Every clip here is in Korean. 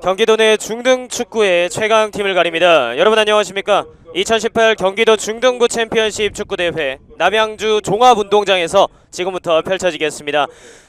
경기도 내 중등 축구의 최강팀을 가립니다. 여러분 안녕하십니까? 2018 경기도 중등부 챔피언십 축구대회 남양주 종합운동장에서 지금부터 펼쳐지겠습니다.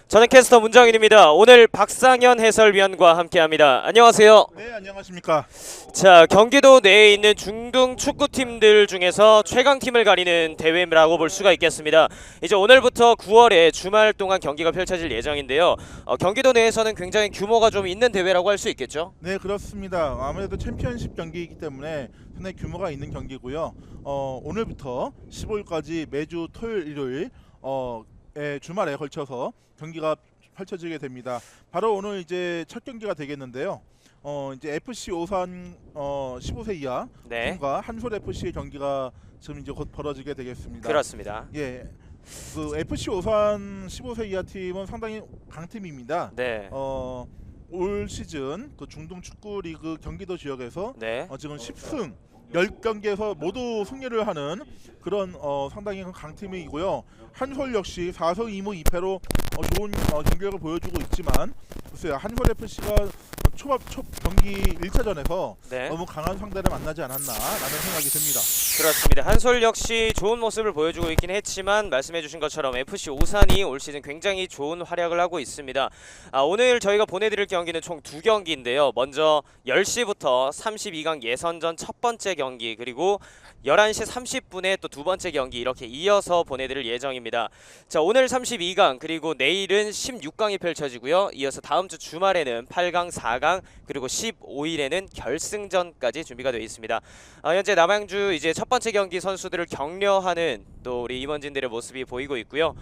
저는 캐스터 문정인입니다. 오늘 박상현 해설위원과 함께합니다. 안녕하세요. 네, 안녕하십니까. 자, 경기도 내에 있는 중등 축구팀들 중에서 최강팀을 가리는 대회라고 볼 수가 있겠습니다. 이제 오늘부터 9월에 주말 동안 경기가 펼쳐질 예정인데요. 경기도 내에서는 굉장히 규모가 좀 있는 대회라고 할 수 있겠죠? 네, 그렇습니다. 아무래도 챔피언십 경기이기 때문에 상당히 규모가 있는 경기고요. 오늘부터 15일까지 매주 토요일, 일요일 주말에 걸쳐서 경기가 펼쳐지게 됩니다. 바로 오늘 이제 첫 경기가 되겠는데요. 이제 FC 오산 15세 이하 네. 팀과 한솔 FC의 경기가 지금 이제 곧 벌어지게 되겠습니다. 그렇습니다. 예, 그 FC 오산 15세 이하 팀은 상당히 강팀입니다. 네. 올 시즌 그 중동 축구 리그 경기도 지역에서 네. 지금 10승 10경기에서 모두 승리를 하는 그런 상당히 강팀이고요. 한솔 역시 4승 2무 2패로 좋은 경기력을 보여주고 있지만 글쎄요, 한솔 FC가 초 경기 1차전에서 네. 너무 강한 상대를 만나지 않았나라는 생각이 듭니다. 그렇습니다. 한솔 역시 좋은 모습을 보여주고 있긴 했지만 말씀해주신 것처럼 FC 오산이 올 시즌 굉장히 좋은 활약을 하고 있습니다. 오늘 저희가 보내드릴 경기는 총 2경기인데요. 먼저 10시부터 32강 예선전 첫 번째 경기, 그리고 11시 30분에 또 두 번째 경기, 이렇게 이어서 보내드릴 예정입니다. 자, 오늘 32강 그리고 내일은 16강이 펼쳐지고요. 이어서 다음 주 주말에는 8강, 4강 그리고 15일에는 결승전까지 준비가 되어 있습니다. 현재 남양주 이제 첫 번째 경기 선수들을 격려하는 또 우리 임원진들의 모습이 보이고 있고요.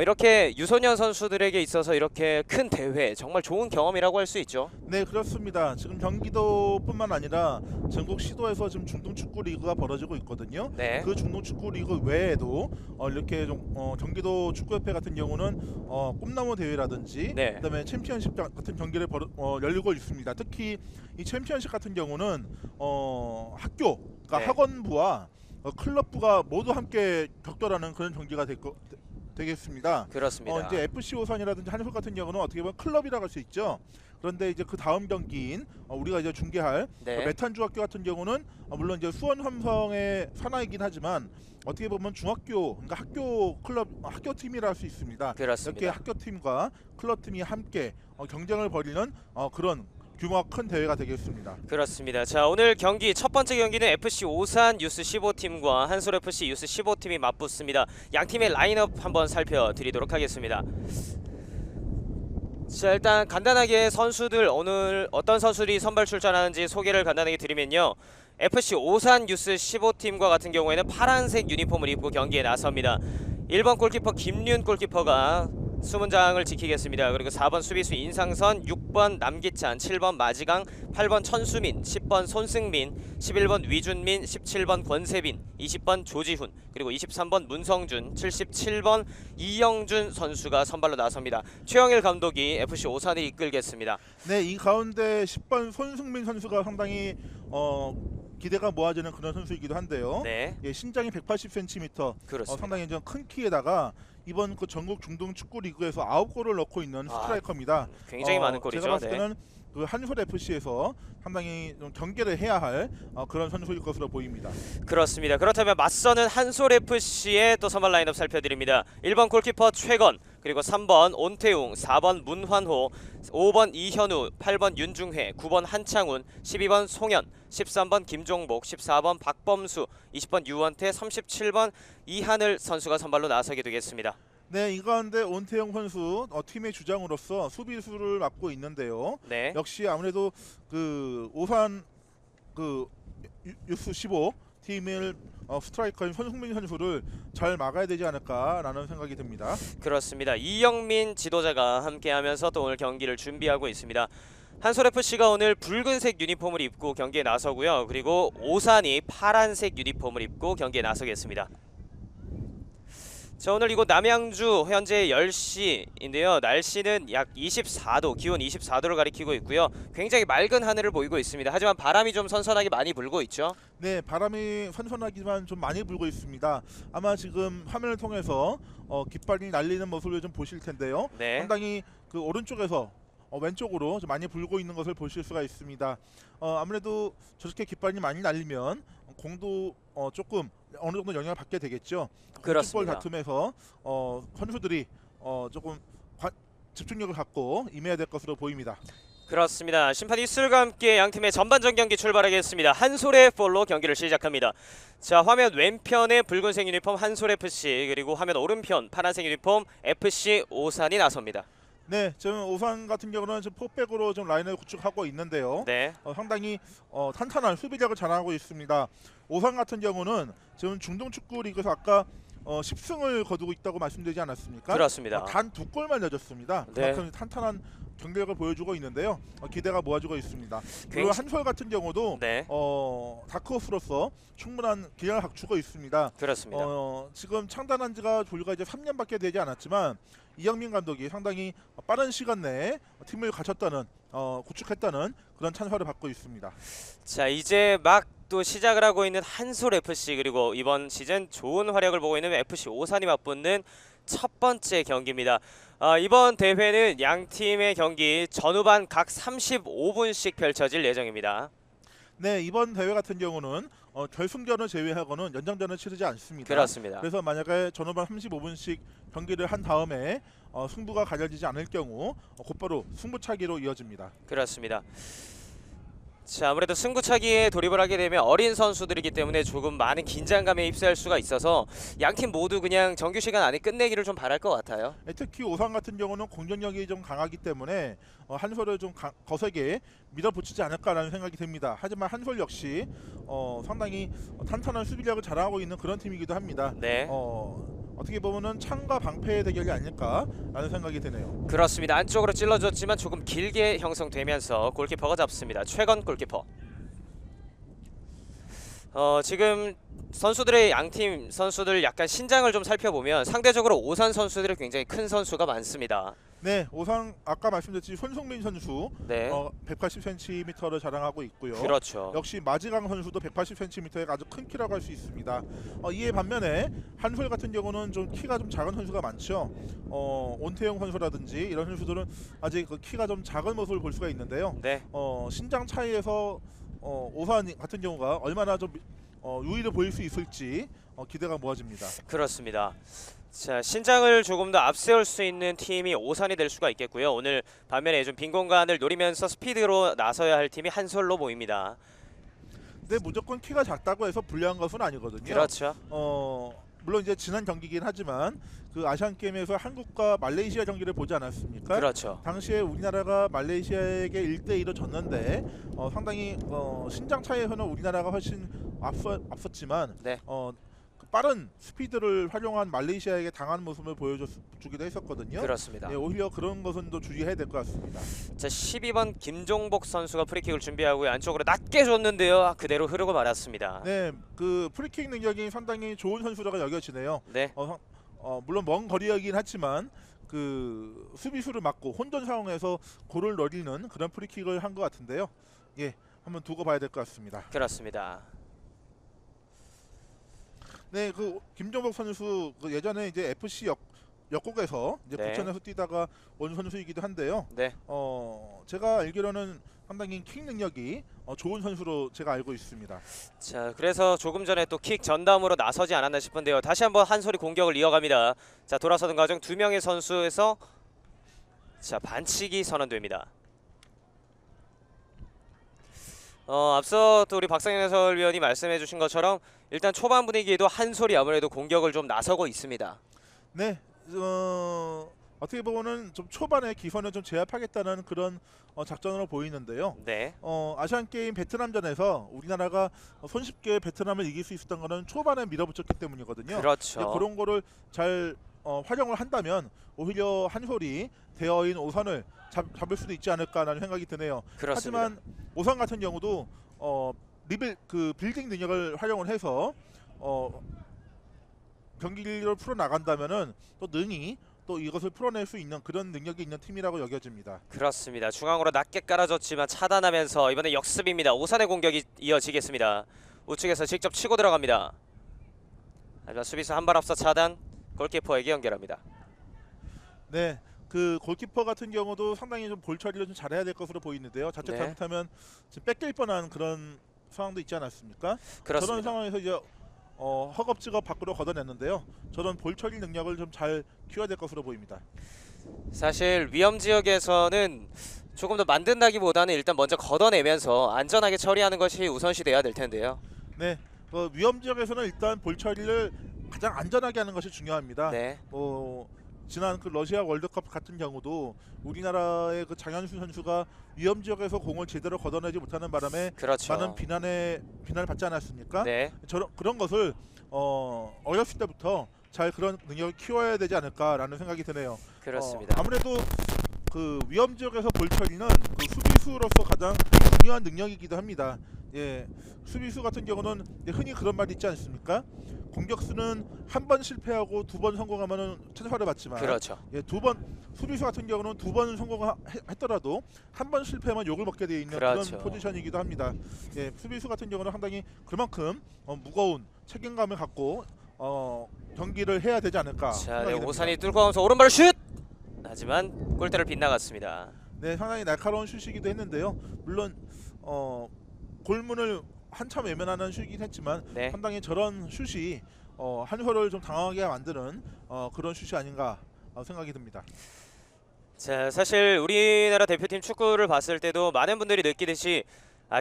이렇게 유소년 선수들에게 있어서 이렇게 큰 대회, 정말 좋은 경험이라고 할 수 있죠. 네, 그렇습니다. 지금 경기도뿐만 아니라 전국 시도에서 지금 중등 축구 리그가 벌어지고 있거든요. 네. 그 중등 축구 리그 외에도 이렇게 좀 경기도 축구협회 같은 경우는 꿈나무 대회라든지 네. 그다음에 챔피언십 같은 경기를 열리고 있습니다. 특히 이 챔피언십 같은 경우는 학교, 그러니까 네. 학원부와 클럽부가 모두 함께 격돌하는 그런 경기가 되겠습니다. 그렇습니다. 이제 FC 오산이라든지 한솔 같은 경우는 어떻게 보면 클럽이라고 할 수 있죠. 그런데 이제 그 다음 경기인 우리가 이제 중계할 네. 메탄중학교 같은 경우는 물론 이제 수원 삼성의 산하이긴 하지만 어떻게 보면 중학교, 그러니까 학교 클럽, 학교 팀이라 할 수 있습니다. 그렇습니다. 이렇게 학교 팀과 클럽 팀이 함께 경쟁을 벌이는 그런 규모가 큰 대회가 되겠습니다. 그렇습니다. 자, 오늘 경기 첫 번째 경기는 FC 오산 유스 15팀과 한솔 FC 유스 15팀이 맞붙습니다. 양 팀의 라인업 한번 살펴드리도록 하겠습니다. 자, 일단 간단하게 선수들 오늘 어떤 선수들이 선발 출전하는지 소개를 간단하게 드리면요. FC 오산 유스 15팀과 같은 경우에는 파란색 유니폼을 입고 경기에 나섭니다. 1번 골키퍼 김윤 골키퍼가 수문장을 지키겠습니다. 그리고 4번 수비수 인상선, 6번 남기찬, 7번 마지강, 8번 천수민, 10번 손승민, 11번 위준민, 17번 권세빈, 20번 조지훈, 그리고 23번 문성준, 77번 이영준 선수가 선발로 나섭니다. 최영일 감독이 FC 오산을 이끌겠습니다. 네, 이 가운데 10번 손승민 선수가 상당히 기대가 모아지는 그런 선수이기도 한데요. 네. 예, 신장이 180cm, 그렇습니다. 상당히 좀 큰 키에다가 이번 그 전국 중등 축구 리그에서 9골을 넣고 있는 스트라이커입니다. 굉장히 많은 골이죠. 제가 봤을 네. 때는 그 한솔 FC에서 상당히 좀 경계를 해야 할 그런 선수일 것으로 보입니다. 그렇습니다. 그렇다면 맞서는 한솔 FC의 또 선발 라인업 살펴드립니다. 1번 골키퍼 최건, 그리고 3번 온태웅, 4번 문환호, 5번 이현우, 8번 윤중회, 9번 한창훈, 12번 송현, 13번 김종복, 14번 박범수, 20번 유원태, 37번 이하늘 선수가 선발로 나서게 되겠습니다. 네, 이 가운데 온태영 선수 팀의 주장으로서 수비수를 맡고 있는데요. 네. 역시 아무래도 그 오산 그 유스 15 팀을 스트라이커인 손흥민 선수를 잘 막아야 되지 않을까라는 생각이 듭니다. 그렇습니다. 이영민 지도자가 함께하면서 또 오늘 경기를 준비하고 있습니다. 한솔 FC가 오늘 붉은색 유니폼을 입고 경기에 나서고요. 그리고 오산이 파란색 유니폼을 입고 경기에 나서겠습니다. 자, 오늘 이곳 남양주 현재 10시인데요. 날씨는 약 24도, 기온 24도를 가리키고 있고요. 굉장히 맑은 하늘을 보이고 있습니다. 하지만 바람이 좀 선선하게 많이 불고 있죠. 네, 바람이 선선하지만 좀 많이 불고 있습니다. 아마 지금 화면을 통해서 깃발이 날리는 모습을 좀 보실 텐데요. 네. 상당히 그 오른쪽에서 왼쪽으로 좀 많이 불고 있는 것을 보실 수가 있습니다. 아무래도 저렇게 깃발이 많이 날리면 공도 조금 어느 정도 영향을 받게 되겠죠. 볼 그렇습니다. 다툼에서 선수들이 조금 집중력을 갖고 임해야 될 것으로 보입니다. 그렇습니다. 심판 휘슬과 함께 양팀의 전반전 경기 출발하겠습니다. 한솔의 볼로 경기를 시작합니다. 자, 화면 왼편에 붉은색 유니폼 한솔FC, 그리고 화면 오른편 파란색 유니폼 FC 오산이 나섭니다. 네, 지금 오산 같은 경우는 지금 포백으로 좀 라인을 구축하고 있는데요. 네, 상당히 탄탄한 수비력을 자랑하고 있습니다. 오산 같은 경우는 지금 중동 축구 리그에서 아까 10승을 거두고 있다고 말씀드리지 않았습니까? 그렇습니다. 단 2골만 내줬습니다. 네. 그만큼 탄탄한 경기력을 보여주고 있는데요. 기대가 모아지고 있습니다. 그리고 굉장히- 한솔 같은 경우도 네, 다크호스로서 충분한 기량을 갖추고 있습니다. 그렇습니다. 지금 창단한 지가 불과 이제 3년밖에 되지 않았지만 이영민 감독이 상당히 빠른 시간 내에 팀을 갖췄다는 구축했다는 그런 찬사를 받고 있습니다. 자, 이제 막 또 시작을 하고 있는 한솔 FC, 그리고 이번 시즌 좋은 활약을 보고 있는 FC 오산이 맞붙는 첫 번째 경기입니다. 이번 대회는 양 팀의 경기 전후반 각 35분씩 펼쳐질 예정입니다. 네, 이번 대회 같은 경우는 결승전을 제외하고는 연장전을 치르지 않습니다. 그렇습니다. 그래서 만약에 전후반 35분씩 경기를 한 다음에 승부가 가려지지 않을 경우 곧바로 승부차기로 이어집니다. 그렇습니다. 자, 아무래도 승부차기에 돌입을 하게 되면 어린 선수들이기 때문에 조금 많은 긴장감에 휩싸일 수가 있어서 양 팀 모두 그냥 정규 시간 안에 끝내기를 좀 바랄 것 같아요. 특히 오산 같은 경우는 공격력이 좀 강하기 때문에 한솔을 좀 거세게 밀어붙이지 않을까라는 생각이 듭니다. 하지만 한솔 역시 상당히 탄탄한 수비력을 자랑하고 있는 그런 팀이기도 합니다. 네, 어떻게 보면은 창과 방패의 대결이 아닐까라는 생각이 드네요. 그렇습니다. 안쪽으로 찔러줬지만 조금 길게 형성되면서 골키퍼가 잡습니다. 최건 골키퍼. 지금 선수들의 양팀 선수들 약간 신장을 좀 살펴보면 상대적으로 오산 선수들이 굉장히 큰 선수가 많습니다. 네, 오산 아까 말씀드렸듯이 손흥민 선수 네, 180cm를 자랑하고 있고요. 그렇죠. 역시 마지강 선수도 180cm의 아주 큰 키라고 할 수 있습니다. 이에 반면에 한솔 같은 경우는 좀 키가 좀 작은 선수가 많죠. 온태용 선수라든지 이런 선수들은 아직 그 키가 좀 작은 모습을 볼 수가 있는데요. 네, 신장 차이에서 오산 같은 경우가 얼마나 좀 유의를 보일 수 있을지 기대가 모아집니다. 그렇습니다. 자, 신장을 조금 더 앞세울 수 있는 팀이 오산이 될 수가 있겠고요. 오늘 반면에 좀 빈 공간을 노리면서 스피드로 나서야 할 팀이 한솔로 보입니다. 근데 무조건 키가 작다고 해서 불리한 것은 아니거든요. 그렇죠. 물론 이제 지난 경기긴 하지만 그 아시안 게임에서 한국과 말레이시아 경기를 보지 않았습니까? 그렇죠. 당시에 우리나라가 말레이시아에게 1대2로 졌는데 상당히 신장 차이에서는 우리나라가 훨씬 앞섰지만 네. 그 빠른 스피드를 활용한 말레이시아에게 당한 모습을 보여주기도 했었거든요. 그렇습니다. 네, 오히려 그런 것은 또 주의해야 될 것 같습니다. 자, 12번 김종복 선수가 프리킥을 준비하고 안쪽으로 낮게 줬는데요. 그대로 흐르고 말았습니다. 네, 그 프리킥 능력이 상당히 좋은 선수라고 여겨지네요. 네, 물론 먼 거리이긴 하지만 그 수비수를 막고 혼전 상황에서 골을 노리는 그런 프리킥을 한 것 같은데요. 예, 한번 두고 봐야 될 것 같습니다. 그렇습니다. 네, 그 김종복 선수 그 예전에 이제 FC 역곡에서 이제 네. 부천에서 뛰다가 온 선수이기도 한데요. 네, 제가 알기로는 상당히 킥 능력이 좋은 선수로 제가 알고 있습니다. 자, 그래서 조금 전에 또 킥 전담으로 나서지 않았나 싶은데요. 다시 한번 한솔이 공격을 이어갑니다. 자, 돌아서는 과정 두 명의 선수에서 자, 반칙이 선언됩니다. 앞서 또 우리 박상현 해설위원이 말씀해주신 것처럼 일단 초반 분위기에도 한솔이 아무래도 공격을 좀 나서고 있습니다. 네, 어떻게 보면은 좀 초반에 기선을 좀 제압하겠다는 그런 작전으로 보이는데요. 네, 아시안 게임 베트남전에서 우리나라가 손쉽게 베트남을 이길 수 있었던 거는 초반에 밀어붙였기 때문이거든요. 그렇죠. 그런 거를 잘 활용을 한다면 오히려 한솔이 대어인 오산을 잡을 수도 있지 않을까라는 생각이 드네요. 그렇습니다. 하지만 오산 같은 경우도 빌딩 능력을 활용을 해서 경기를 풀어 나간다면은 또 능히 또 이것을 풀어낼 수 있는 그런 능력이 있는 팀이라고 여겨집니다. 그렇습니다. 중앙으로 낮게 깔아줬지만 차단하면서 이번에 역습입니다. 오산의 공격이 이어지겠습니다. 우측에서 직접 치고 들어갑니다. 하지만 수비수 한 발 앞서 차단, 골키퍼에게 연결합니다. 네, 그 골키퍼 같은 경우도 상당히 좀 볼 처리를 좀 잘해야 될 것으로 보이는데요. 자칫 네. 잘못하면 지금 뺏길 뻔한 그런 상황도 있지 않았습니까? 저런 그렇습니다. 상황에서 이제 허겁지겁 밖으로 걷어냈는데요. 저런 볼 처리 능력을 좀 잘 키워야 될 것으로 보입니다. 사실 위험 지역에서는 조금 더 만든다기보다는 일단 먼저 걷어내면서 안전하게 처리하는 것이 우선시 돼야 될 텐데요. 네, 위험 지역에서는 일단 볼 처리를 가장 안전하게 하는 것이 중요합니다. 네, 지난 그 러시아 월드컵 같은 경우도 우리나라의 그 장현수 선수가 위험 지역에서 공을 제대로 걷어내지 못하는 바람에 그렇죠. 많은 비난을 받지 않았습니까? 네, 그런 것을 어렸을 때부터 잘 그런 능력을 키워야 되지 않을까라는 생각이 드네요. 그렇습니다. 아무래도 그 위험 지역에서 볼 처리는 그 수비수로서 가장 중요한 능력이기도 합니다. 예, 수비수 같은 경우는 흔히 그런 말이 있지 않습니까? 공격수는 한 번 실패하고 두 번 성공하면은 찬스를 받지만, 그렇죠. 예, 수비수 같은 경우는 두 번 성공했더라도 한 번 실패하면 욕을 먹게 되어 있는 그렇죠. 그런 포지션이기도 합니다. 예, 수비수 같은 경우는 상당히 그만큼 무거운 책임감을 갖고 경기를 해야 되지 않을까 자, 생각이 네, 됩니다. 오산이 뚫고 가면서 오른발 슛! 하지만 골대를 빗나갔습니다. 네, 상당히 날카로운 슛이기도 했는데요. 물론 골문을 한참 외면하는 슛이긴 했지만 네, 상당히 저런 슛이 한효를 좀 당황하게 만드는 그런 슛이 아닌가 생각이 듭니다. 자, 사실 우리나라 대표팀 축구를 봤을 때도 많은 분들이 느끼듯이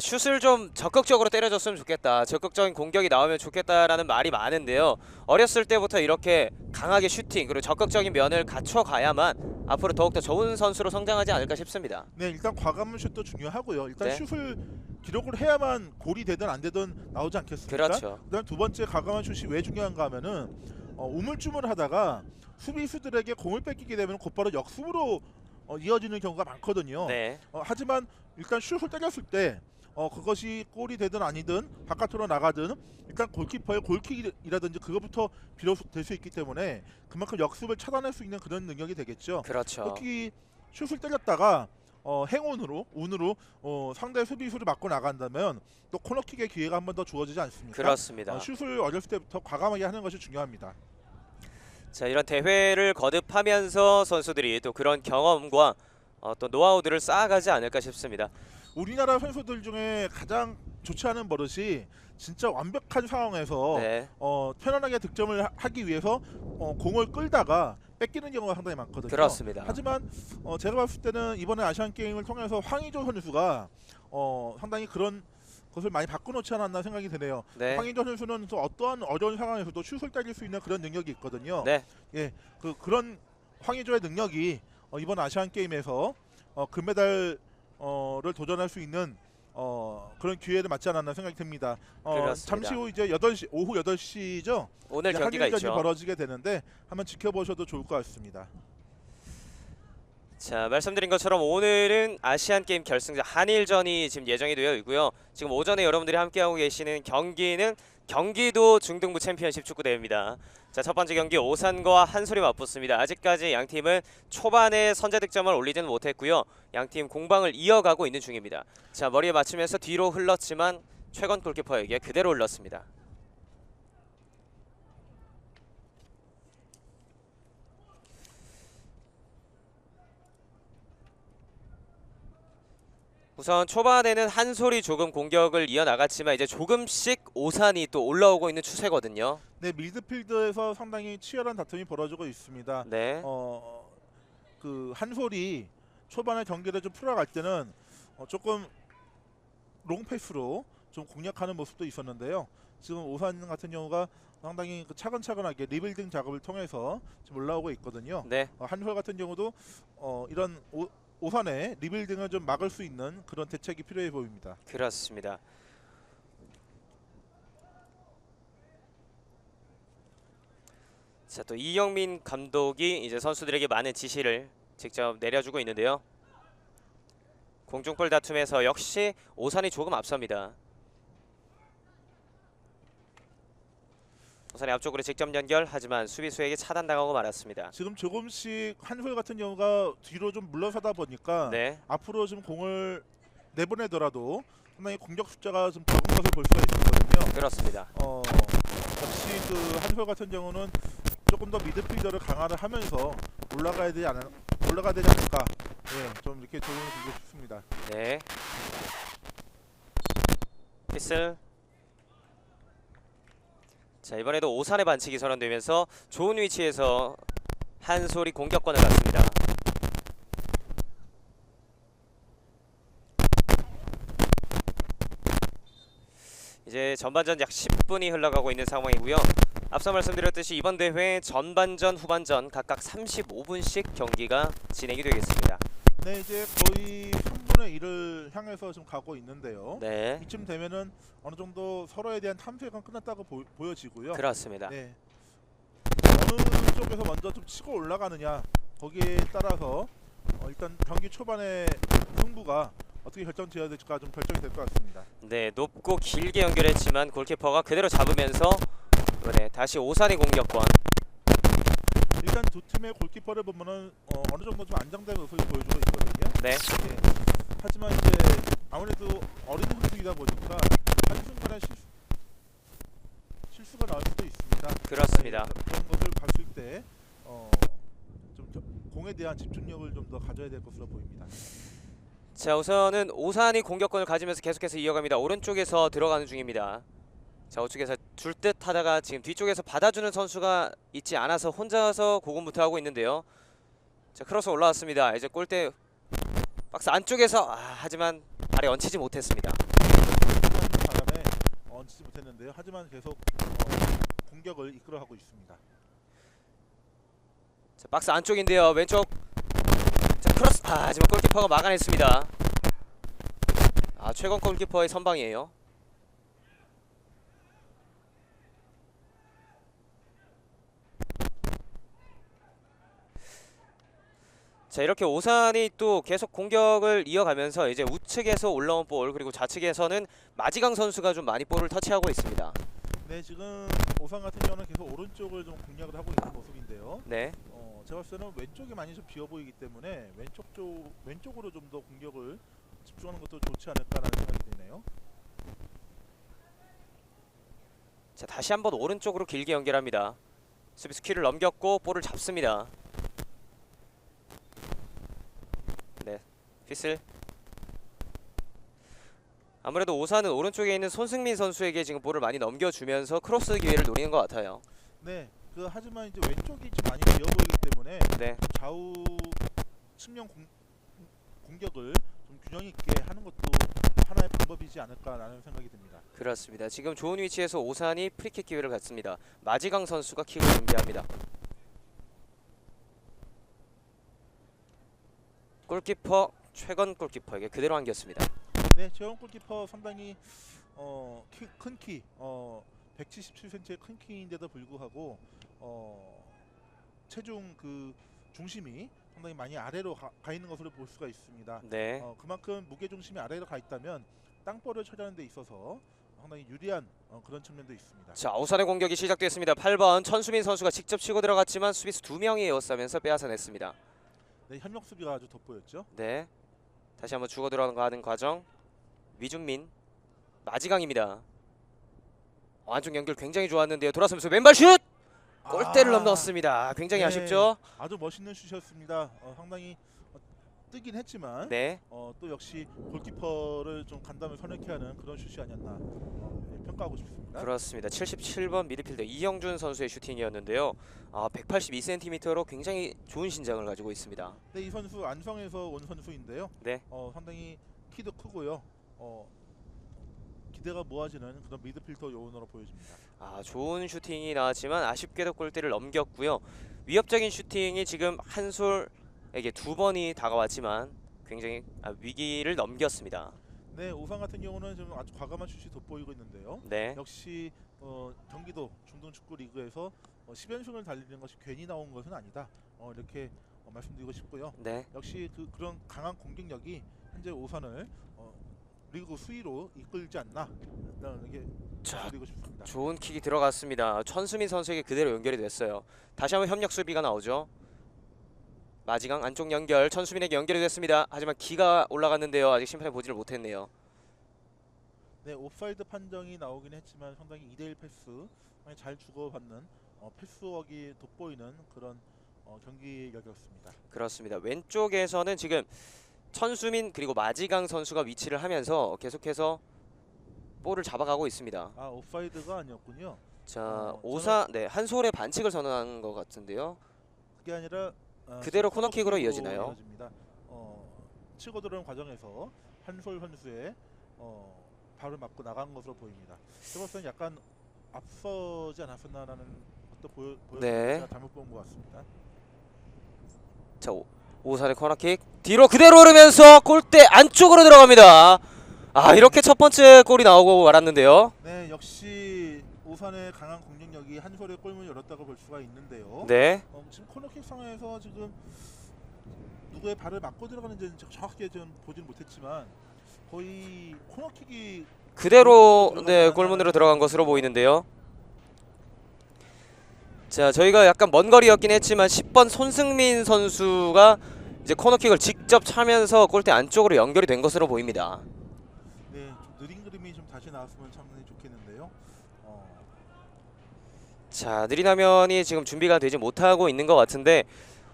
슛을 좀 적극적으로 때려줬으면 좋겠다, 적극적인 공격이 나오면 좋겠다라는 말이 많은데요. 어렸을 때부터 이렇게 강하게 슈팅 그리고 적극적인 면을 갖춰가야만 앞으로 더욱더 좋은 선수로 성장하지 않을까 싶습니다. 네, 일단 과감한 슛도 중요하고요. 일단 네. 슛을 기록을 해야만 골이 되든 안 되든 나오지 않겠습니까? 그렇죠. 그다음 두 번째 과감한 슛이 왜 중요한가 하면은 우물쭈물하다가 수비수들에게 공을 뺏기게 되면 곧바로 역습으로 이어지는 경우가 많거든요. 네, 하지만 일단 슛을 때렸을 때 그것이 골이 되든 아니든 바깥으로 나가든 일단 골키퍼의 골킥이라든지 그것부터 비롯될 수 있기 때문에 그만큼 역습을 차단할 수 있는 그런 능력이 되겠죠. 그렇죠. 특히 슛을 때렸다가 운으로 상대 수비수를 맞고 나간다면 또 코너킥의 기회가 한 번 더 주어지지 않습니까? 그렇습니다. 슛을 어렸을 때부터 과감하게 하는 것이 중요합니다. 자, 이런 대회를 거듭하면서 선수들이 또 그런 경험과 또 노하우들을 쌓아가지 않을까 싶습니다. 우리나라 선수들 중에 가장 좋지 않은 버릇이 진짜 완벽한 상황에서 네, 편안하게 득점을 하기 위해서 공을 끌다가 뺏기는 경우가 상당히 많거든요. 그렇습니다. 하지만 제가 봤을 때는 이번에 아시안 게임을 통해서 황의조 선수가 상당히 그런 것을 많이 바꿔놓지 않았나 생각이 드네요. 네, 황의조 선수는 또 어떠한 어려운 상황에서도 슛을 때릴 수 있는 그런 능력이 있거든요. 네, 예, 그런 황의조의 능력이 이번 아시안 게임에서 금메달을 도전할 수 있는 그런 기회를 맞지 않았나 생각이 듭니다. 그렇습니다. 잠시 후 이제 오후 8시죠. 오늘 경기가 한일전이 있죠. 벌어지게 되는데 한번 지켜보셔도 좋을 것 같습니다. 자, 말씀드린 것처럼 오늘은 아시안 게임 결승전 한일전이 지금 예정이 되어 있고요. 지금 오전에 여러분들이 함께하고 계시는 경기는 경기도 중등부 챔피언십 축구 대회입니다. 자, 첫 번째 경기 오산과 한솔이 맞붙습니다. 아직까지 양 팀은 초반에 선제 득점을 올리지는 못했고요. 양 팀 공방을 이어가고 있는 중입니다. 자, 머리에 맞추면서 뒤로 흘렀지만 최건 골키퍼에게 그대로 흘렀습니다. 우선 초반에는 한솔이 조금 공격을 이어나갔지만 이제 조금씩 오산이 또 올라오고 있는 추세거든요. 네, 미드필드에서 상당히 치열한 다툼이 벌어지고 있습니다. 네, 그 한솔이 초반에 경기를 좀 풀어갈 때는 조금 롱패스로 좀 공략하는 모습도 있었는데요. 지금 오산 같은 경우가 상당히 차근차근하게 리빌딩 작업을 통해서 지금 올라오고 있거든요. 네, 한솔 같은 경우도 이런 오산의 리빌딩을 좀 막을 수 있는 그런 대책이 필요해 보입니다. 그렇습니다. 자, 또 이영민 감독이 이제 선수들에게 많은 지시를 직접 내려주고 있는데요. 공중볼 다툼에서 역시 오산이 조금 앞섭니다. 오산이 앞쪽으로 직접 연결, 하지만 수비수에게 차단당하고 말았습니다. 지금 조금씩 한솔 같은 경우가 뒤로 좀 물러서다 보니까 네, 앞으로 좀 공을 내보내더라도 상당히 공격 숫자가 좀 적은 것을 볼 수가 있거든요. 그렇습니다. 역시 그 한솔 같은 경우는 조금 더 미드필더를 강화를 하면서 올라가야 되지 올라가야 되지 않을까. 예, 좀 이렇게 조언을 드리고 싶습니다. 네. 피슬. 자, 이번에도 오산의 반칙이 선언되면서 좋은 위치에서 한솔이 공격권을 갖습니다. 이제 전반전 약 10분이 흘러가고 있는 상황이고요. 앞서 말씀드렸듯이 이번 대회 전반전, 후반전 각각 35분씩 경기가 진행이 되겠습니다. 네, 이제 거의 3분의 1을 향해서 좀 가고 있는데요. 네, 이쯤 되면은 어느 정도 서로에 대한 탐색은 끝났다고 보여지고요. 그렇습니다. 네. 어느 쪽에서 먼저 좀 치고 올라가느냐 거기에 따라서 일단 경기 초반에 승부가 어떻게 결정지어야 될지가 좀 결정이 될 것 같습니다. 네, 높고 길게 연결했지만 골키퍼가 그대로 잡으면서 이번에 다시 오산의 공격권. 일단 두 팀의 골키퍼를 보면은 어느 정도 좀 안정된 모습을 보여주고 있거든요. 네, 예. 하지만 이제 아무래도 어린 선수이다 보니까 한순간에 실수가 나올 수도 있습니다. 그렇습니다. 그런 것을 봤을 때 좀 공에 대한 집중력을 좀 더 가져야 될 것으로 보입니다. 자, 우선은 오산이 공격권을 가지면서 계속해서 이어갑니다. 오른쪽에서 들어가는 중입니다. 자, 우측에서 줄 듯 하다가 지금 뒤쪽에서 받아주는 선수가 있지 않아서 혼자서 고군분투하고 있는데요. 자, 크로스 올라왔습니다. 이제 골대 박스 안쪽에서 하지만 발에 얹히지 못했습니다. 바람에 얹지 못했는데요. 하지만 계속 공격을 이끌어가고 있습니다. 자, 박스 안쪽인데요. 왼쪽. 자, 크로스. 하지만 골키퍼가 막아냈습니다. 최건 골키퍼의 선방이에요. 자, 이렇게 오산이 또 계속 공격을 이어가면서 이제 우측에서 올라온 볼, 그리고 좌측에서는 마지강 선수가 좀 많이 볼을 터치하고 있습니다. 네, 지금 오산 같은 경우는 계속 오른쪽을 좀 공략을 하고 있는 모습인데요. 네, 제가 봤을 때는 왼쪽이 많이 좀 비어 보이기 때문에 왼쪽으로 좀 더 공격을 집중하는 것도 좋지 않을까라는 생각이 드네요. 자, 다시 한번 오른쪽으로 길게 연결합니다. 수비수 키를 넘겼고 볼을 잡습니다. 네, 피슬. 아무래도 오산은 오른쪽에 있는 손승민 선수에게 지금 볼을 많이 넘겨주면서 크로스 기회를 노리는 것 같아요. 네, 하지만 이제 왼쪽이 좀 많이 비어 보이기 때문에 네, 좌우 측면 공격을 좀 균형 있게 하는 것도 하나의 방법이지 않을까라는 생각이 듭니다. 그렇습니다. 지금 좋은 위치에서 오산이 프리킥 기회를 갖습니다. 마지강 선수가 킥을 준비합니다. 골키퍼 최건 골키퍼에게 그대로 안겼습니다. 네, 최영 골키퍼 상당히 큰 키, 177cm의 큰 키인데도 불구하고 체중 그 중심이 상당히 많이 아래로 가 있는 것으로 볼 수가 있습니다. 네, 그만큼 무게 중심이 아래로 가 있다면 땅볼을 처리하는 데 있어서 상당히 유리한 그런 측면도 있습니다. 자, 오산의 공격이 시작됐습니다. 8번 천수민 선수가 직접 치고 들어갔지만 수비수 2명이 에워싸면서 빼앗아냈습니다. 네, 협력 수비가 아주 돋보였죠. 네, 다시 한번 주고 들어가는 과정. 위준민 마지강입니다. 안쪽 연결 굉장히 좋았는데요. 돌아서면서 왼발 슛! 골대를 넘겼습니다. 굉장히 네, 아쉽죠? 아주 멋있는 슛이었습니다. 상당히 뜨긴 했지만 네, 또 역시 골키퍼를 좀 간담을 선택해야 하는 그런 슛이 아니었나 평가하고 싶습니다. 그렇습니다. 77번 미드필더 이영준 선수의 슈팅이었는데요. 182cm로 굉장히 좋은 신장을 가지고 있습니다. 네, 이 선수 안성에서 온 선수인데요. 네, 상당히 키도 크고요. 기대가 모아지는 그런 미드필더 요원으로 보여집니다. 좋은 슈팅이 나왔지만 아쉽게도 골대를 넘겼고요. 위협적인 슈팅이 지금 한솔에게 2번이 다가왔지만 굉장히 위기를 넘겼습니다. 네, 오산 같은 경우는 지금 아주 과감한 슛이 돋보이고 있는데요. 네, 역시 경기도 중등축구 리그에서 10연승을 달리는 것이 괜히 나온 것은 아니다. 이렇게 말씀드리고 싶고요. 네. 역시 그런 강한 공격력이 현재 오산을 리그 수위로 이끌지 않나 이게 말씀드리고 싶습니다. 좋은 킥이 들어갔습니다. 천수민 선수에게 그대로 연결이 됐어요. 다시 한번 협력 수비가 나오죠. 마지강 안쪽 연결 천수민에게 연결이 됐습니다. 하지만 기가 올라갔는데요. 아직 심판이 보지를 못했네요. 네, 옵사이드 판정이 나오긴 했지만 상당히 2대1 패스 잘 주고받는 패스워크가 돋보이는 그런 경기력이었습니다. 그렇습니다. 왼쪽에서는 지금 천수민 그리고 마지강 선수가 위치를 하면서 계속해서 볼을 잡아가고 있습니다. 아, 옵사이드가 아니었군요. 자, 오사 네, 한솔의 반칙을 선언한 것 같은데요. 그게 아니라 그대로 코너킥으로 이어지나요? 이어집니다. 치고 들어오는 과정에서 한솔 선수의 발을 맞고 나간 것으로 보입니다. 제가 약간 앞서지 않았었나라는 것도 보여서 네. 제가 잘못 본 것 같습니다. 자, 오산의 코너킥 뒤로 그대로 흐르면서 골대 안쪽으로 들어갑니다. 아, 이렇게 첫 번째 골이 나오고 말았는데요. 네, 역시 오산의 강한 공격력이 한솔의 골문을 열었다고 볼 수가 있는데요. 네. 지금 코너킥 상황에서 지금 누구의 발을 맞고 들어가는지는 정확하게 좀 보지는 못했지만 거의 코너킥이 그대로 네, 골문으로 들어간 것으로 보이는데요. 자, 저희가 약간 먼 거리였긴 했지만 10번 손승민 선수가 이제 코너킥을 직접 차면서 골대 안쪽으로 연결이 된 것으로 보입니다. 네, 좀 느린 그림이 좀 다시 나왔으면 참 좋겠는데요. 자, 느린 화면이 지금 준비가 되지 못하고 있는 것 같은데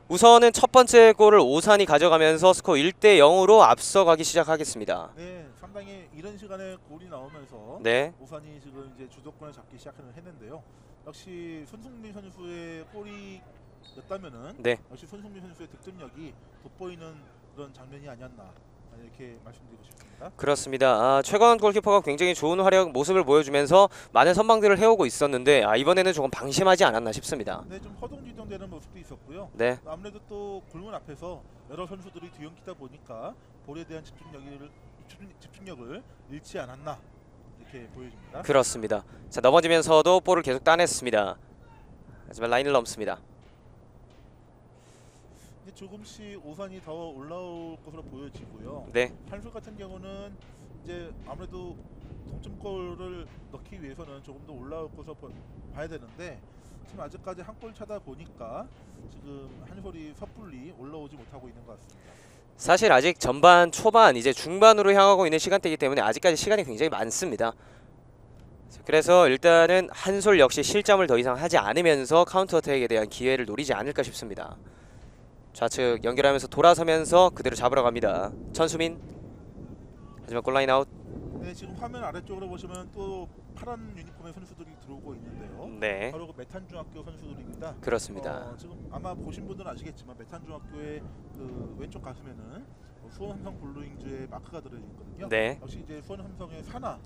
우선은 첫 번째 골을 오산이 가져가면서 스코어 1대 0으로 앞서가기 시작하겠습니다. 네, 상당히 이런 시간에 골이 나오면서 네. 오산이 지금 이제 주도권을 잡기 시작하는 했는데요. 역시 손흥민 선수의 골이였다면은 네. 역시 손흥민 선수의 득점력이 돋보이는 그런 장면이 아니었나 이렇게 말씀드리고 싶습니다. 그렇습니다. 아, 최건 골키퍼가 굉장히 좋은 활약 모습을 보여주면서 많은 선방들을 해오고 있었는데 이번에는 조금 방심하지 않았나 싶습니다. 네, 좀 허둥지둥되는 모습도 있었고요. 네. 아무래도 또 골문 앞에서 여러 선수들이 뒤엉키다 보니까 볼에 대한 집중력을 잃지 않았나 이렇게 보여집니다. 그렇습니다. 자, 넘어지면서도 볼을 계속 따냈습니다. 하지만 라인을 넘습니다. 이제 조금씩 오산이 더 올라올 것으로 보여지고요. 네. 한솔 같은 경우는 이제 아무래도 동점골을 넣기 위해서는 조금 더 올라올 것으로 봐야 되는데 지금 아직까지 한 골 차다 보니까 지금 한솔이 섣불리 올라오지 못하고 있는 것 같습니다. 사실 아직 전반, 초반, 이제 중반으로 향하고 있는 시간대이기 때문에 아직까지 시간이 굉장히 많습니다. 그래서 일단은 한솔 역시 실점을 더 이상 하지 않으면서 카운터 어택에 대한 기회를 노리지 않을까 싶습니다. 좌측 연결하면서 돌아서면서 그대로 잡으러 갑니다. 천수민. 하지만 골라인 아웃. 네, 지금 화면 아래쪽으로 보시면 또 파란 유니폼의 선수들이 들어오고 있는데요. 네. 바로 메탄중학교 선수들입니다. 그렇습니다. 지금 아마 보신 분들은 아시겠지만 메탄중학교의 그 왼쪽 가슴에는 수원 삼성 블루윙즈의 마크가 들어 있거든요. 네. 역시 이제 수원 삼성의 산하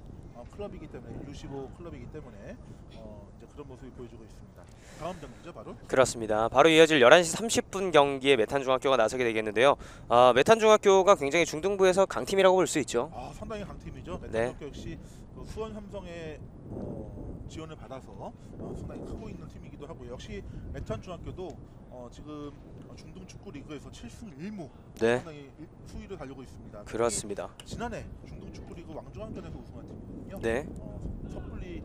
클럽이기 때문에 U15 클럽이기 때문에 이제 그런 모습을 보여주고 있습니다. 다음 경기죠, 바로. 그렇습니다. 바로 이어질 11시 30분 경기에 메탄중학교가 나서게 되겠는데요. 메탄중학교가 굉장히 중등부에서 강팀이라고 볼 수 있죠. 상당히 강팀이죠. 네. 메탄중학교 역시 수원 삼성의 지원을 받아서 상당히 크고 있는 팀이기도 하고요. 역시 메탄중학교도 지금 중등 축구 리그에서 7승 1무 네. 상당히 수위를 달리고 있습니다. 그렇습니다. 지난해 중등 축구 리그 왕중왕전에서 우승한 팀이거든요. 네. 섣불리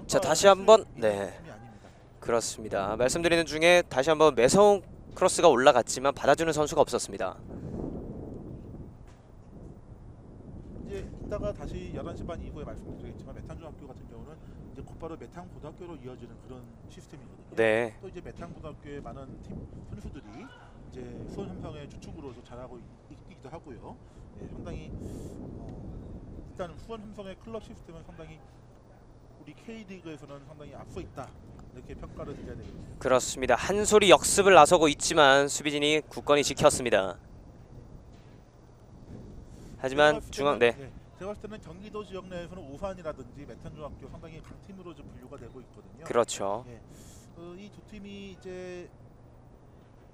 자, 다시 한번 네. 네. 팀이 아닙니다. 그렇습니다. 말씀드리는 중에 다시 한번 매서운 크로스가 올라갔지만 받아주는 선수가 없었습니다. 이제 이따가 다시 11시 반 이후에 말씀드리겠지만 메탄중학교 같은 경우는 이제 곧바로 메탄고등학교로 이어지는 그런 시스템이거든요. 네. 또 이제 메탄고등학교의 많은 팀 선수들이 이제 수원 삼성의 주축으로서 잘하고 있기도 하고요. 상당히 일단 수원 삼성의 클럽 시스템은 상당히 우리 K리그에서는 상당히 앞서 있다 이렇게 평가를 드려야 되겠습니다. 그렇습니다. 한솔이 역습을 나서고 있지만 수비진이 굳건히 지켰습니다. 하지만 중앙 네. 제가 봤을 때는 경기도 지역 내에서는 오산이라든지 메탄중학교 상당히 강팀으로 좀 분류가 되고 있거든요. 그렇죠. 이 두 팀이 이제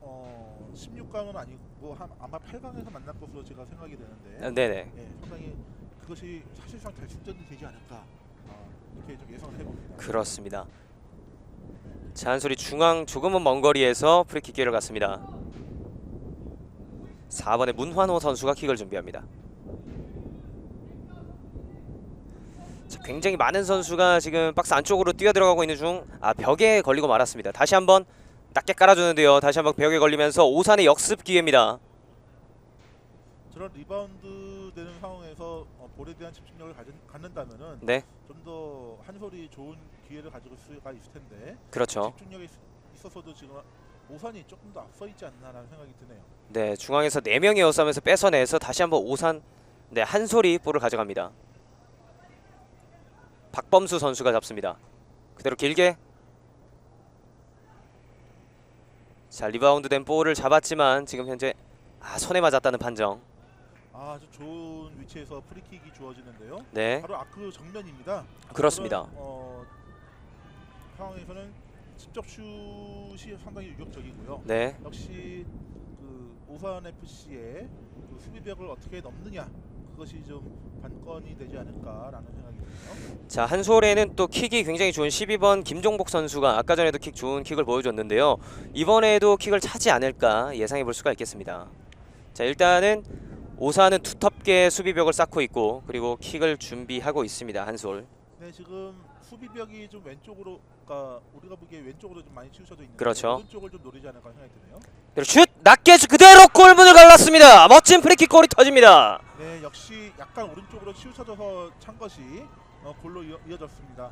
16강은 아니고 아마 8강에서 만날 것으로 제가 생각이 되는데 네네. 상당히 그것이 사실상 결승전이 되지 않을까 이렇게 좀 예상을 해봅니다. 그렇습니다. 자, 한솔이 중앙 조금은 먼 거리에서 프리킥 기회를 갖습니다. 4번의 문환호 선수가 킥을 준비합니다. 자, 굉장히 많은 선수가 지금 박스 안쪽으로 뛰어들어가고 있는 중 벽에 걸리고 말았습니다. 다시 한번 낮게 깔아주는데요. 다시 한번 벽에 걸리면서 오산의 역습 기회입니다. 저런 리바운드 되는 상황에서 볼에 대한 집중력을 갖는다면은 네. 좀 더 한솔이 좋은 기회를 가지고 수가 있을 텐데 그렇죠. 집중력이 있어서도 지금 오산이 조금 더 앞서 있지 않나라는 생각이 드네요. 네, 중앙에서 4명이 에워싸면서 뺏어내서 다시 한번 오산 네, 한솔이 볼을 가져갑니다. 박범수 선수가 잡습니다. 그대로 길게 자 리바운드 된 볼을 잡았지만 지금 현재 손에 맞았다는 판정. 아주 좋은 위치에서 프리킥이 주어지는데요. 네, 바로 아크 정면입니다. 그렇습니다. 그런, 상황에서는 직접 슛이 상당히 유격적이고요. 네, 역시 그 오산 FC의 그 수비벽을 어떻게 넘느냐 그것이 좀 관건이 되지 않을까라는 생각이 드네요. 자 한솔에는 또 킥이 굉장히 좋은 12번 김종복 선수가 아까 전에도 킥 좋은 킥을 보여줬는데요. 이번에도 킥을 차지 않을까 예상해 볼 수가 있겠습니다. 자 일단은 오산은 두텁게 수비벽을 쌓고 있고 그리고 킥을 준비하고 있습니다. 한솔. 네, 지금 수비벽이 좀 왼쪽으로, 그러니까 우리가 보기에 왼쪽으로 좀 많이 치우쳐져 있는데 그렇죠. 오른쪽을 좀 노리지 않을까 생각이 드네요. 그리고 슛 낮게 그대로 골문을 갈랐습니다. 멋진 프리킥 골이 터집니다. 네, 역시 약간 오른쪽으로 치우쳐져서 찬 것이 골로 이어졌습니다.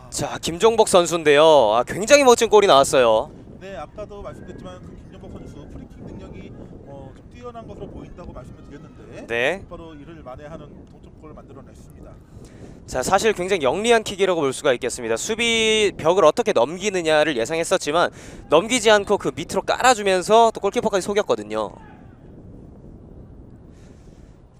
자 김종복 선수인데요. 굉장히 멋진 골이 나왔어요. 네, 아까도 말씀드렸지만 그 김정복 선수 프리킥 능력이 좀 뛰어난 것으로 보인다고 말씀을 드렸는데 네. 바로 이를 만회하는 동점골을 만들어냈습니다. 자 사실 굉장히 영리한 킥이라고 볼 수가 있겠습니다. 수비 벽을 어떻게 넘기느냐를 예상했었지만 넘기지 않고 그 밑으로 깔아주면서 또 골키퍼까지 속였거든요.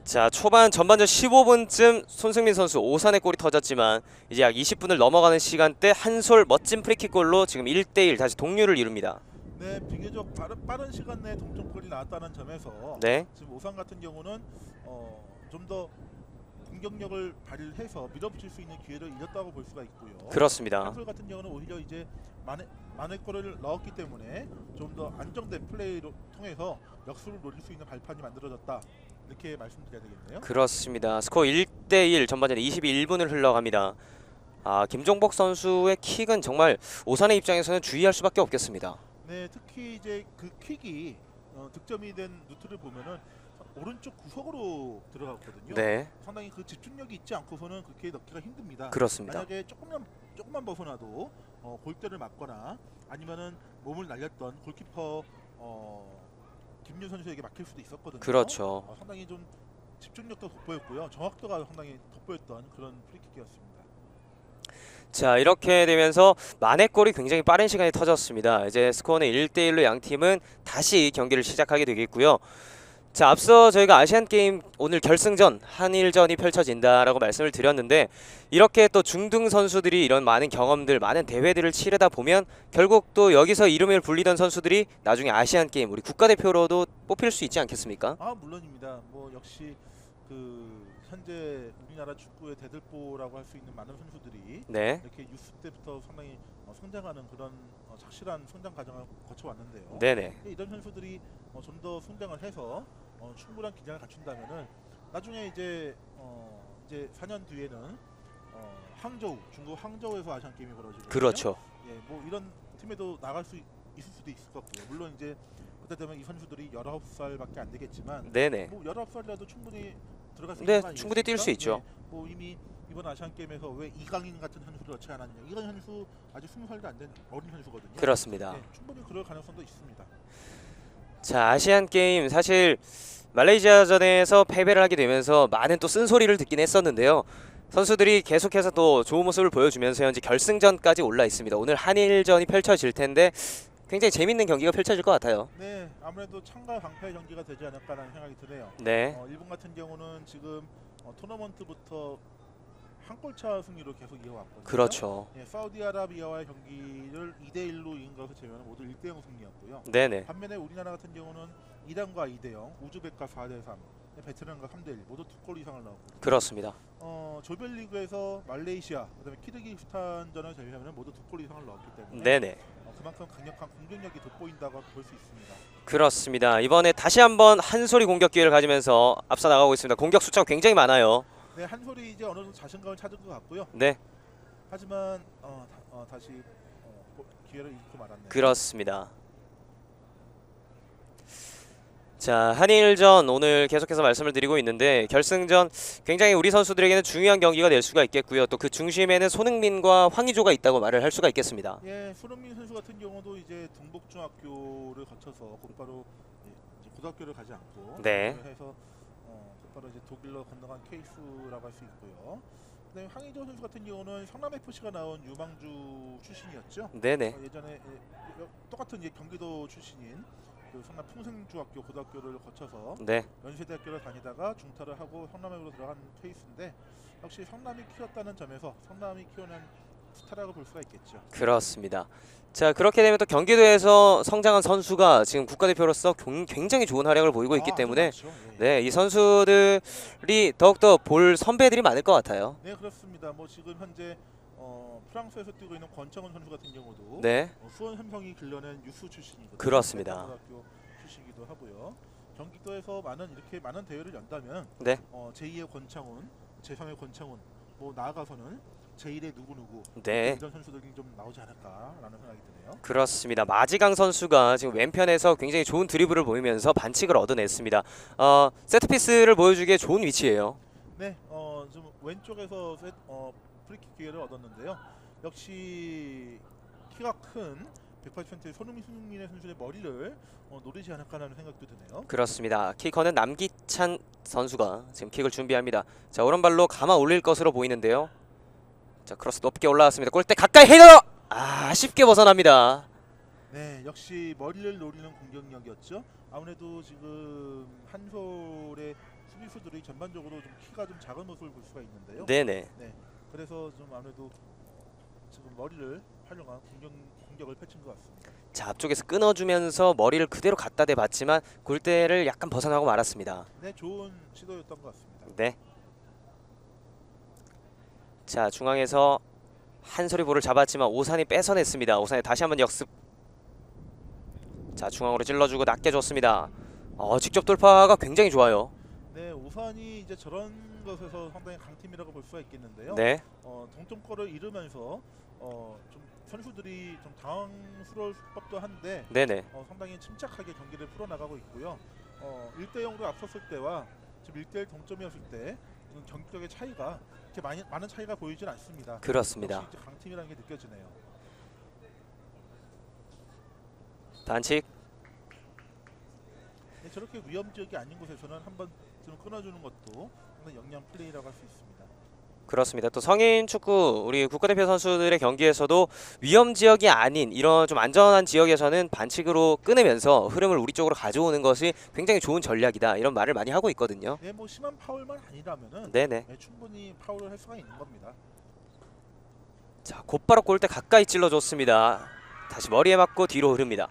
자 초반 전반전 15분쯤 손승민 선수 오산의 골이 터졌지만 이제 약 20분을 넘어가는 시간대 한솔 멋진 프리킥골로 지금 1대1 다시 동률을 이룹니다. 네, 비교적 빠른 시간 내에 동점골이 나왔다는 점에서 네. 지금 오산 같은 경우는 좀 더 공격력을 발휘해서 밀어붙일 수 있는 기회를 잃었다고 볼 수가 있고요. 그렇습니다. 한솔 같은 경우는 오히려 이제 만회 골을 넣었기 때문에 좀 더 안정된 플레이로 통해서 역수를 노릴 수 있는 발판이 만들어졌다. 이렇게 말씀드려야 되겠네요. 그렇습니다. 스코어 1대1 전반전 21분을 흘러갑니다. 김종복 선수의 킥은 정말 오산의 입장에서는 주의할 수밖에 없겠습니다. 네, 특히 이제 그 킥이 득점이 된 루트를 보면은 오른쪽 구석으로 들어갔거든요. 네, 상당히 그 집중력이 있지 않고서는 그렇게 넣기가 힘듭니다. 그렇습니다. 만약에 조금만 벗어나도 골대를 맞거나 아니면은 몸을 날렸던 골키퍼 김윤 선수에게 막힐 수도 있었거든요. 그렇죠. 상당히 좀 집중력도 돋보였고요. 정확도가 상당히 돋보였던 그런 프리킥이었습니다. 자 이렇게 되면서 만회골이 굉장히 빠른 시간에 터졌습니다. 이제 스코어는 1대1로 양 팀은 다시 경기를 시작하게 되겠고요. 자 앞서 저희가 아시안게임 오늘 결승전 한일전이 펼쳐진다라고 말씀을 드렸는데 이렇게 또 중등 선수들이 이런 많은 경험들 많은 대회들을 치르다 보면 결국 또 여기서 이름을 불리던 선수들이 나중에 아시안게임 우리 국가대표로도 뽑힐 수 있지 않겠습니까? 물론입니다. 뭐 역시 그 현재 우리나라 축구의 대들보라고 할 수 있는 많은 선수들이 네, 이렇게 유스 때부터 상당히 성장하는 그런 착실한 성장 과정을 거쳐왔는데요. 네네, 이런 선수들이 좀 더 성장을 해서 충분한 기량을 갖춘다면은 나중에 이제 4년 뒤에는 항저우, 중국 항저우에서 아시안 게임이 벌어지거든요. 그렇죠. 예, 뭐 이런 팀에도 나갈 수 있을 수도 있을 것 같고요. 물론 이제 그때 되면 이 선수들이 19살밖에 안 되겠지만, 네네, 뭐 19살이라도 충분히 들어갈 수 있는 네 거 아니겠습니까? 충분히 뛸 수 있죠. 뭐 이미 이번 아시안 게임에서 왜 이강인 같은 선수를 넣지 않았냐? 이강인 선수 아직 20살도 안 된 어린 선수거든요. 그렇습니다. 네, 충분히 그럴 가능성도 있습니다. 자 아시안 게임 사실 말레이시아전에서 패배를 하게 되면서 많은 또 쓴소리를 듣긴 했었는데요. 선수들이 계속해서 또 좋은 모습을 보여주면서 현재 결승전까지 올라 있습니다. 오늘 한일전이 펼쳐질 텐데 굉장히 재밌는 경기가 펼쳐질 것 같아요. 네, 아무래도 창과 강패 경기가 되지 않을까라는 생각이 드네요. 네, 일본 같은 경우는 지금 토너먼트부터 한 골차 승리로 계속 이어왔거든요. 그렇죠. 예, 사우디아라비아와의 경기를 2대1로 이긴 것을 제외하면 모두 1대0 승리였고요. 네네, 반면에 우리나라 같은 경우는 이란과 2대0, 우즈벡과 4대3, 베트남과 3대1 모두 2골 이상을 넣었고 그렇습니다. 조별리그에서 말레이시아, 그다음에 키르기스탄전을 제외하면 모두 2골 이상을 넣었기 때문에 네네, 그만큼 강력한 공격력이 돋보인다고 볼 수 있습니다. 그렇습니다. 이번에 다시 한번 한솔이 공격 기회를 가지면서 앞서 나가고 있습니다. 공격 숫자가 굉장히 많아요. 네, 한솔이 이제 어느 정도 자신감을 찾은 것 같고요. 네, 하지만 다시 기회를 잃고 말았네요. 그렇습니다. 자, 한일전 오늘 계속해서 말씀을 드리고 있는데 결승전 굉장히 우리 선수들에게는 중요한 경기가 될 수가 있겠고요. 또 그 중심에는 손흥민과 황의조가 있다고 말을 할 수가 있겠습니다. 예, 손흥민 선수 같은 경우도 이제 동북중학교를 거쳐서 곧바로 이제 고등학교를 가지 않고 네. 해서 곧바로 이제 독일로 건너간 케이스라고 할 수 있고요. 그다음에 황의조 선수 같은 경우는 성남 FC가 나온 유망주 출신이었죠. 네네. 예전에 똑같은 이제 경기도 출신인 그 성남 풍생중학교 고등학교를 거쳐서 네. 연세대학교를 다니다가 중퇴를 하고 성남으로 들어간 케이스인데 역시 성남이 키웠다는 점에서 성남이 키워낸 스타라고 볼 수가 있겠죠. 그렇습니다. 자, 그렇게 되면 또 경기도에서 성장한 선수가 지금 국가대표로서 굉장히 좋은 활약을 보이고 있기 때문에 네, 이 선수들이 더욱더 볼 선배들이 많을 것 같아요. 네, 그렇습니다. 뭐 지금 현재 프랑스에서 뛰고 있는 권창훈 선수 같은 경우도 네. 수원 삼성이 길러낸 유스 출신이거든요. 그렇습니다. 고등학교 출신이기도 하고요. 경기도에서 이렇게 많은 대회를 연다면 네. 제2의 권창훈, 제3의 권창훈, 뭐 나아가서는 제1의 누구누구 네. 이런 선수들이 좀 나오지 않을까라는 생각이 드네요. 그렇습니다. 마지강 선수가 지금 왼편에서 굉장히 좋은 드리블을 보이면서 반칙을 얻어냈습니다. 세트피스를 보여주기에 좋은 위치예요. 네, 좀 왼쪽에서 프리킥 기회를 얻었는데요. 역시 키가 큰 180cm의 손흥민의 선수의 머리를 노리지 않을까라는 생각도 드네요. 그렇습니다. 키커는 남기찬 선수가 지금 킥을 준비합니다. 자, 오른발로 감아 올릴 것으로 보이는데요. 자, 크로스 높게 올라왔습니다. 골대 가까이 헤더! 아쉽게 벗어납니다. 네, 역시 머리를 노리는 공격력이었죠. 아무래도 지금 한솔의 수비수들이 전반적으로 좀 키가 좀 작은 모습을 볼 수가 있는데요. 네네. 네, 그래서 좀 아무래도 지금 머리를 활용한 공격을 펼친 것 같습니다. 자, 앞쪽에서 끊어주면서 머리를 그대로 갖다 대봤지만 골대를 약간 벗어나고 말았습니다. 네, 좋은 시도였던 것 같습니다. 네. 자, 중앙에서 한솔이 볼을 잡았지만 오산이 뺏어냈습니다. 오산이 다시 한번 역습. 자, 중앙으로 찔러주고 낮게 줬습니다. 직접 돌파가 굉장히 좋아요. 네, 오산이 이제 저런 것에서 상당히 강팀이라고 볼 수가 있겠는데요. 네. 동점골을 잃으면서 좀 선수들이 좀 당황스러울 법도 한데 네네. 상당히 침착하게 경기를 풀어나가고 있고요. 1대0으로 앞섰을 때와 지금 1대1 동점이었을 때 경기력의 차이가 이렇게 많은 차이가 보이진 않습니다. 그렇습니다. 역시 강팀이라는 게 느껴지네요. 반칙. 네, 저렇게 위험 지역이 아닌 곳에서는 한번 좀 끊어주는 것도 상당히 영리한 플레이라고 할 수 있습니다. 그렇습니다. 또 성인 축구 우리 국가대표 선수들의 경기에서도 위험 지역이 아닌 이런 좀 안전한 지역에서는 반칙으로 끊으면서 흐름을 우리 쪽으로 가져오는 것이 굉장히 좋은 전략이다. 이런 말을 많이 하고 있거든요. 네, 뭐 심한 파울만 아니라면은 네네. 충분히 파울을 할 수가 있는 겁니다. 자, 곧바로 골대 가까이 찔러줬습니다. 다시 머리에 맞고 뒤로 흐릅니다.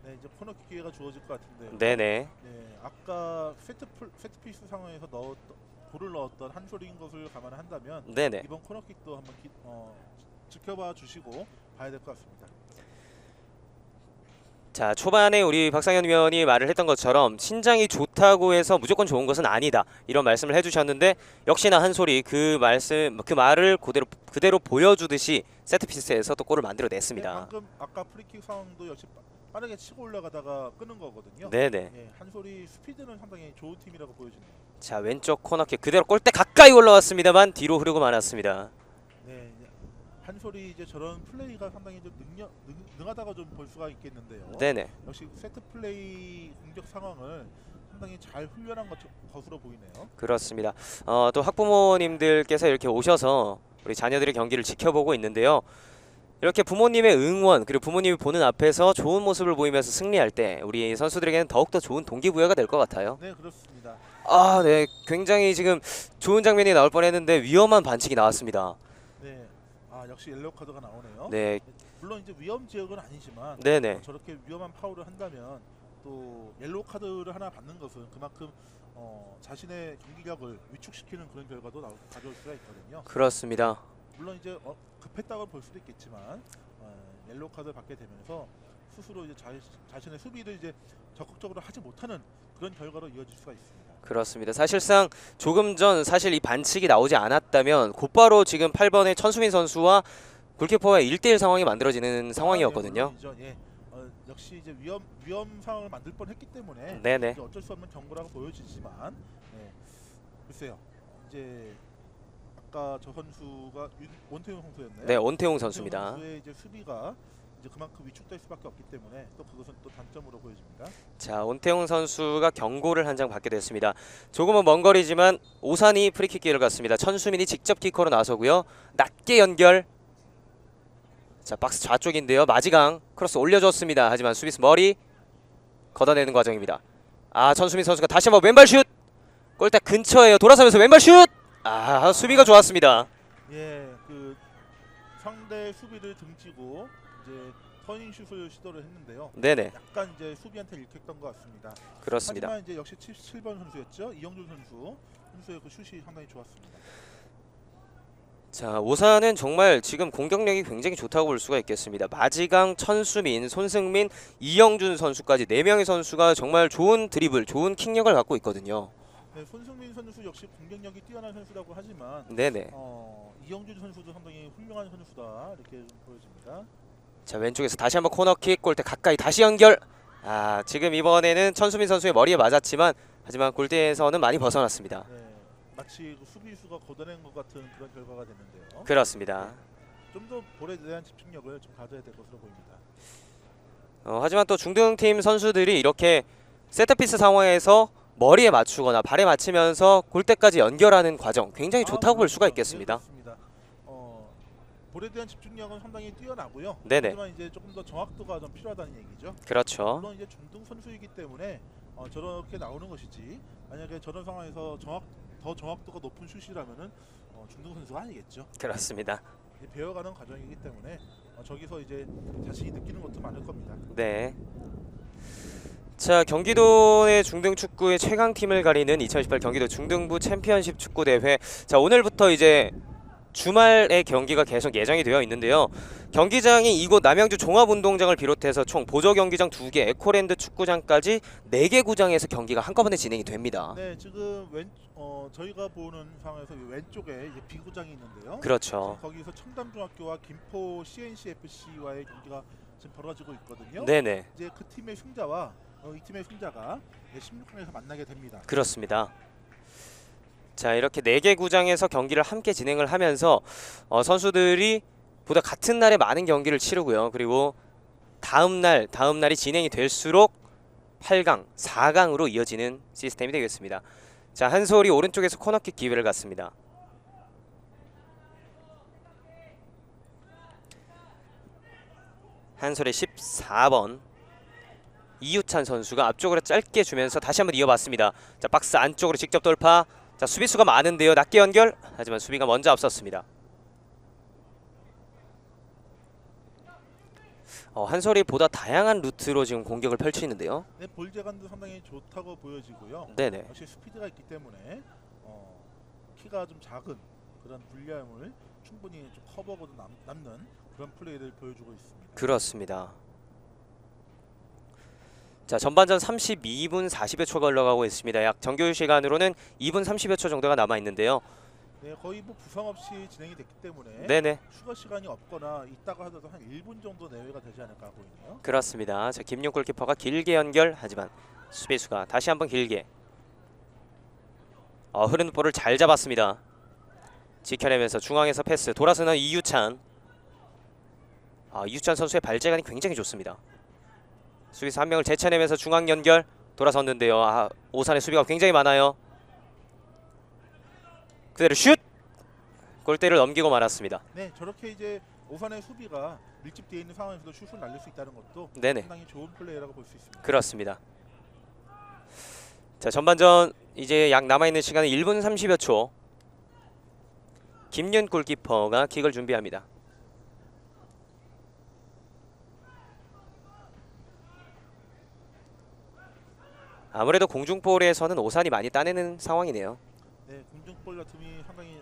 네, 이제 코너킥 기회가 주어질 것 같은데요. 네네. 네, 아까 세트피스 상황에서 볼을 넣었던 한솔인 것을 감안한다면 네네. 이번 코너킥도 한번 지켜봐 주시고 봐야 될 것 같습니다. 자, 초반에 우리 박상현 위원이 말을 했던 것처럼 신장이 좋다고 해서 무조건 좋은 것은 아니다. 이런 말씀을 해주셨는데 역시나 한솔이 그 말을 그대로 보여주듯이 세트피스에서 또 골을 만들어냈습니다. 네, 방금 아까 프리킥 상황도 역시 빠르게 치고 올라가다가 끄는 거거든요. 네네. 네, 한솔이 스피드는 상당히 좋은 팀이라고 보여지네요. 자, 왼쪽 코너킥 그대로 골대 가까이 올라왔습니다만 뒤로 흐르고 말았습니다. 네, 한솔이 이제 저런 플레이가 상당히 좀 능하다고 좀 볼 수가 있겠는데요. 네네. 역시 세트 플레이 공격 상황을 상당히 잘 훈련한 것으로 보이네요. 그렇습니다. 또 학부모님들께서 이렇게 오셔서 우리 자녀들의 경기를 지켜보고 있는데요. 이렇게 부모님의 응원 그리고 부모님이 보는 앞에서 좋은 모습을 보이면서 승리할 때 우리 선수들에게는 더욱더 좋은 동기부여가 될 것 같아요. 네, 그렇습니다. 네. 굉장히 지금 좋은 장면이 나올 뻔했는데 위험한 반칙이 나왔습니다. 네, 역시 옐로우 카드가 나오네요. 네. 물론 이제 위험 지역은 아니지만 네네. 저렇게 위험한 파울을 한다면 또 옐로우 카드를 하나 받는 것은 그만큼 자신의 경기력을 위축시키는 그런 결과도 가져올 수가 있거든요. 그렇습니다. 물론 이제 급했다고 볼 수도 있겠지만 옐로우 카드를 받게 되면서 스스로 이제 자신의 수비를 이제 적극적으로 하지 못하는 그런 결과로 이어질 수가 있습니다. 그렇습니다. 사실상 조금 전 사실 이 반칙이 나오지 않았다면 곧바로 지금 8번의 천수민 선수와 골키퍼와 1대1 상황이 만들어지는 상황이었거든요. 예, 역시 이제 위험 상황을 만들 뻔했기 때문에 네네. 이제 어쩔 수 없는 경고라고 보여지지만 네, 글쎄요. 이제 아까 저 선수가 원태용 선수였나요? 네, 온태용 원태용 선수입니다. 선수의 이제 수비가 이제 그만큼 위축될 수밖에 없기 때문에 또 그것은 또 단점으로 보여집니다. 자, 온태용 선수가 경고를 한 장 받게 됐습니다. 조금은 먼 거리지만 오산이 프리킥 기회를 갖습니다. 천수민이 직접 키커로 나서고요. 낮게 연결. 자, 박스 좌쪽인데요. 마지강 크로스 올려줬습니다. 하지만 수비수 머리 걷어내는 과정입니다. 아, 천수민 선수가 다시 한번 왼발 슛. 골대 근처에요. 돌아서면서 왼발 슛. 아, 수비가 좋았습니다. 예, 그 상대 수비를 등지고 이제 터닝 슛을 시도를 했는데요. 네네, 약간 이제 수비한테 읽혔던 것 같습니다. 그렇습니다. 하지만 이제 역시 77번 선수였죠. 이영준 선수의 그 슛이 상당히 좋았습니다. 자, 오산은 정말 지금 공격력이 굉장히 좋다고 볼 수가 있겠습니다. 마지강, 천수민, 손승민, 이영준 선수까지 4명의 선수가 정말 좋은 드리블, 좋은 킥력을 갖고 있거든요. 네, 손승민 선수 역시 공격력이 뛰어난 선수라고 하지만 네네. 이영준 선수도 상당히 훌륭한 선수다 이렇게 좀 보여집니다. 자, 왼쪽에서 다시 한번 코너킥, 골대 가까이 다시 연결. 아, 지금 이번에는 천수민 선수의 머리에 맞았지만 하지만 골대에서는 많이 벗어났습니다. 네, 마치 그 수비수가 걷어낸 것 같은 그런 결과가 됐는데요. 그렇습니다. 좀 더 볼에 대한 집중력을 좀 가져야 될 것으로 보입니다. 하지만 또 중등팀 선수들이 이렇게 세트피스 상황에서 머리에 맞추거나 발에 맞추면서 골대까지 연결하는 과정 굉장히 좋다고 볼 수가 있겠습니다. 네, 그렇습니다. 볼에 대한 집중력은 상당히 뛰어나고요. 네네. 하지만 이제 조금 더 정확도가 좀 필요하다는 얘기죠. 그렇죠. 물론 이제 중등 선수이기 때문에 저렇게 나오는 것이지 만약에 저런 상황에서 더 정확도가 높은 슛이라면은 중등 선수가 아니겠죠. 그렇습니다. 배워가는 과정이기 때문에 저기서 이제 자신이 느끼는 것도 많을 겁니다. 네. 자, 경기도의 중등 축구의 최강팀을 가리는 2018 경기도 중등부 챔피언십 축구 대회. 자, 오늘부터 이제 주말에 경기가 계속 예정이 되어 있는데요. 경기장이 이곳 남양주 종합운동장을 비롯해서 총 보조 경기장 2개, 에코랜드 축구장까지 4개 구장에서 경기가 한꺼번에 진행이 됩니다. 네, 지금 저희가 보는 상황에서 왼쪽에 이제 B구장이 있는데요. 그렇죠. 거기서 청담중학교와 김포 CNCFC와의 경기가 지금 벌어지고 있거든요. 네네. 이제 그 팀의 승자와 이 팀의 승자가 16강에서 만나게 됩니다. 그렇습니다. 자, 이렇게 4개 구장에서 경기를 함께 진행을 하면서 선수들이 보다 같은 날에 많은 경기를 치르고요. 그리고 다음 날이 진행이 될수록 8강, 4강으로 이어지는 시스템이 되겠습니다. 자, 한솔이 오른쪽에서 코너킥 기회를 갖습니다. 한솔의 14번 이유찬 선수가 앞쪽으로 짧게 주면서 다시 한번 이어봤습니다. 자, 박스 안쪽으로 직접 돌파. 자, 수비수가 많은데요. 낮게 연결. 하지만 수비가 먼저 앞섰습니다. 한솔이 보다 다양한 루트로 지금 공격을 펼치는데요. 네, 볼 재간도 상당히 좋다고 보여지고요. 네네. 역시 스피드가 있기 때문에 키가 좀 작은 그런 불리함을 충분히 좀 커버하고도 남는 그런 플레이를 보여주고 있습니다. 그렇습니다. 자, 전반전 32분 40여 초가 흘러가고 있습니다. 약 정규 시간으로는 2분 30여 초 정도가 남아 있는데요. 네, 거의 뭐 부상 없이 진행이 됐기 때문에 네네. 추가 시간이 없거나 있다고 하더라도 한 1분 정도 내외가 되지 않을까 보이네요. 그렇습니다. 자, 김용 골키퍼가 길게 연결. 하지만 수비수가 다시 한번 길게. 흐르는 볼을 잘 잡았습니다. 지켜내면서 중앙에서 패스. 돌아서는 이유찬. 이유찬 선수의 발재간이 굉장히 좋습니다. 수비수 한 명을 제쳐내면서 중앙 연결. 돌아섰는데요. 오산의 수비가 굉장히 많아요. 그대로 슛! 골대를 넘기고 말았습니다. 네, 저렇게 이제 오산의 수비가 밀집되어 있는 상황에서도 슛을 날릴 수 있다는 것도 네네. 상당히 좋은 플레이라고 볼 수 있습니다. 그렇습니다. 자, 전반전 이제 약 남아있는 시간은 1분 30여 초. 김윤 골키퍼가 킥을 준비합니다. 아무래도 공중볼에서는 오산이 많이 따내는 상황이네요. 네, 공중볼 같음이 상당히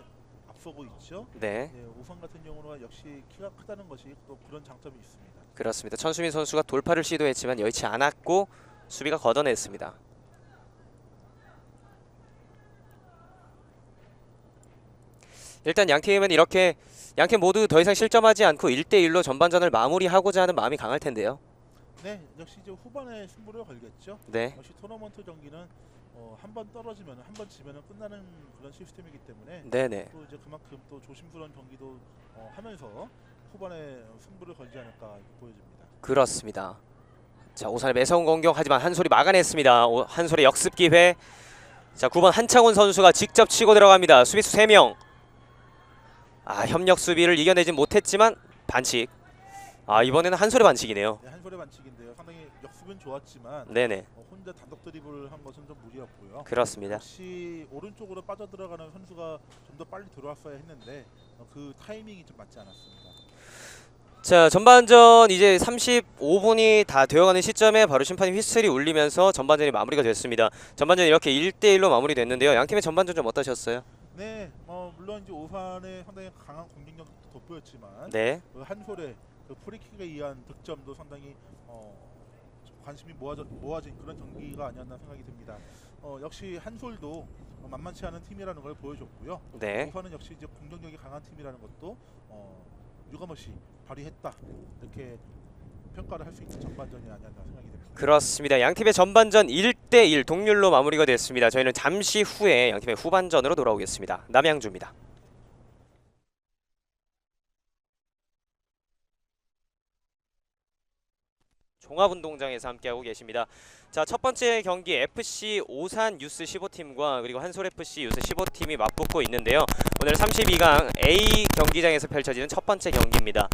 앞서고 있죠. 네, 네, 오산 같은 경우는 역시 키가 크다는 것이 또 그런 장점이 있습니다. 그렇습니다. 천수민 선수가 돌파를 시도했지만 여의치 않았고 수비가 걷어냈습니다. 일단 양팀은 양팀 모두 더 이상 실점하지 않고 1대1로 전반전을 마무리하고자 하는 마음이 강할 텐데요. 네, 역시 이제 후반에 승부를 걸겠죠. 네. 역시 토너먼트 경기는 한 번 떨어지면 한 번 지면은 끝나는 그런 시스템이기 때문에 네네. 또 이제 그만큼 또 조심스러운 경기도 하면서 후반에 승부를 걸지 않을까 보여집니다. 그렇습니다. 자, 오산의 매서운 공격 하지만 한솔이 막아냈습니다. 한솔의 역습 기회. 자, 9번 한창훈 선수가 직접 치고 들어갑니다. 수비수 3명. 협력 수비를 이겨내진 못했지만 반칙. 이번에는 한솔의 반칙이네요. 네, 한솔의 반칙인데요. 상당히 역습은 좋았지만 네네. 혼자 단독 드리블을 한 것은 좀 무리였고요. 그렇습니다. 역시 오른쪽으로 빠져들어가는 선수가 좀 더 빨리 들어왔어야 했는데 그 타이밍이 좀 맞지 않았습니다. 자, 전반전 이제 35분이 다 되어가는 시점에 바로 심판이 휘슬이 울리면서 전반전이 마무리가 됐습니다. 전반전이 이렇게 1대1로 마무리됐는데요. 양팀의 전반전 좀 어떠셨어요? 네, 물론 이제 오산의 상당히 강한 공격력도 돋보였지만 네. 그 한솔의 그 프리킥에 의한 득점도 상당히 관심이 모아진 그런 경기가 아니었나 생각이 듭니다. 역시 한솔도 만만치 않은 팀이라는 걸 보여줬고요. 네. 오산은 역시 이제 공격력이 강한 팀이라는 것도 유감없이 발휘했다, 이렇게 평가를 할 수 있는 전반전이 아니었나 생각이 듭니다. 그렇습니다. 양팀의 전반전 1대1 동률로 마무리가 됐습니다. 저희는 잠시 후에 양팀의 후반전으로 돌아오겠습니다. 남양주입니다. 종합운동장에서 함께하고 계십니다. 자, 첫 번째 경기 FC 오산 유스 15팀과 그리고 한솔 FC 유스 15팀이 맞붙고 있는데요. 오늘 32강 A 경기장에서 펼쳐지는 첫 번째 경기입니다.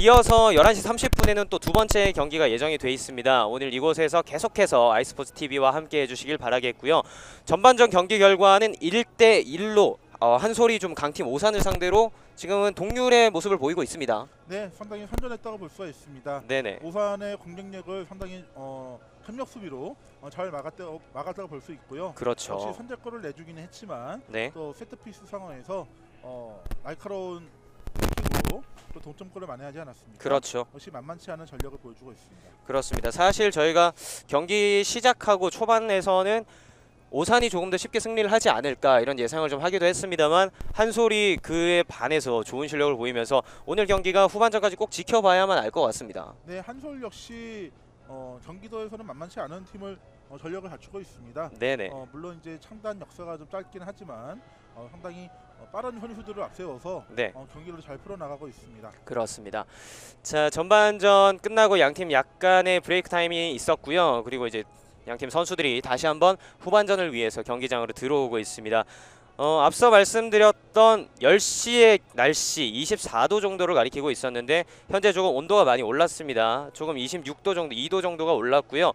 이어서 11시 30분에는 또 두 번째 경기가 예정이 돼 있습니다. 오늘 이곳에서 계속해서 아이스포츠 TV와 함께 해주시길 바라겠고요. 전반전 경기 결과는 1대1로 한솔이 좀 강팀 오산을 상대로 지금은 동률의 모습을 보이고 있습니다. 네, 상당히 선전했다고 볼 수가 있습니다. 네네. 오산의 공격력을 상당히 협력 수비로 잘 막았다고 볼 수 있고요. 그렇죠. 역시 선제골을 내주기는 했지만 네. 또 세트피스 상황에서 날카로운 킥으로 또 동점골을 만회하지 않았습니까? 그렇죠. 역시 만만치 않은 전력을 보여주고 있습니다. 그렇습니다. 사실 저희가 경기 시작하고 초반에서는 오산이 조금 더 쉽게 승리를 하지 않을까 이런 예상을 좀 하기도 했습니다만 한솔이 그에 반해서 좋은 실력을 보이면서 오늘 경기가 후반전까지 꼭 지켜봐야만 알 것 같습니다. 네, 한솔 역시 경기도에서는 만만치 않은 팀을 전력을 갖추고 있습니다. 네네. 물론 이제 창단 역사가 좀 짧긴 하지만 상당히 빠른 선수들을 앞세워서 네. 경기를 잘 풀어나가고 있습니다. 그렇습니다. 자, 전반전 끝나고 양팀 약간의 브레이크 타임이 있었고요. 그리고 이제 양팀 선수들이 다시 한번 후반전을 위해서 경기장으로 들어오고 있습니다. 앞서 말씀드렸던 10시의 날씨 24도 정도를 가리키고 있었는데 현재 조금 온도가 많이 올랐습니다. 조금 26도 정도, 2도 정도가 올랐고요.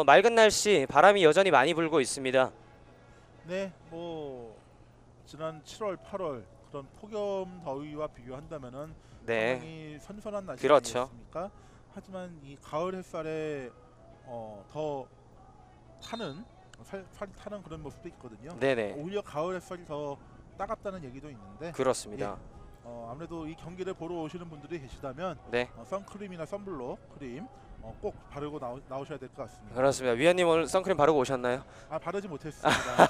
맑은 날씨, 바람이 여전히 많이 불고 있습니다. 네, 뭐 지난 7월, 8월 그런 폭염 더위와 비교한다면은 네. 상당히 선선한 날씨 그렇죠. 아니겠습니까? 하지만 이 가을 햇살에 더 살이 타는 그런 모습도 있거든요. 네네. 오히려 가을 햇살이 더 따갑다는 얘기도 있는데 그렇습니다. 아무래도 이 경기를 보러 오시는 분들이 계시다면 네. 선크림이나 선블록 크림 꼭 바르고 나오셔야 될 것 같습니다. 그렇습니다. 위원님 오늘 선크림 바르고 오셨나요? 바르지 못했습니다.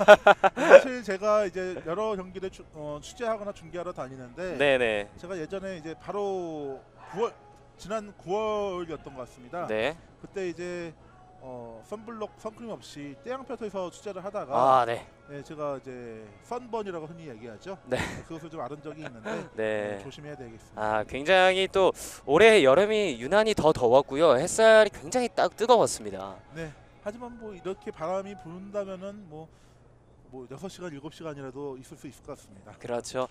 사실 제가 이제 여러 경기를 취재하거나 중계하러 다니는데 네네. 제가 예전에 이제 바로 지난 9월이었던 것 같습니다. 네. 그때 이제 선블록 선크림 없이 태양볕에서 취재를 하다가 네. 네, 제가 이제 선번이라고 흔히 얘기하죠. 네. 그것을 좀 앓은 적이 있는데 네. 조심해야 되겠습니다. 굉장히 또 올해 여름이 유난히 더 더웠고요. 햇살이 굉장히 뜨거웠습니다. 네. 하지만 뭐 이렇게 바람이 분다면은 뭐 6시간 7시간이라도 있을 수 있을 것 같습니다. 그렇죠.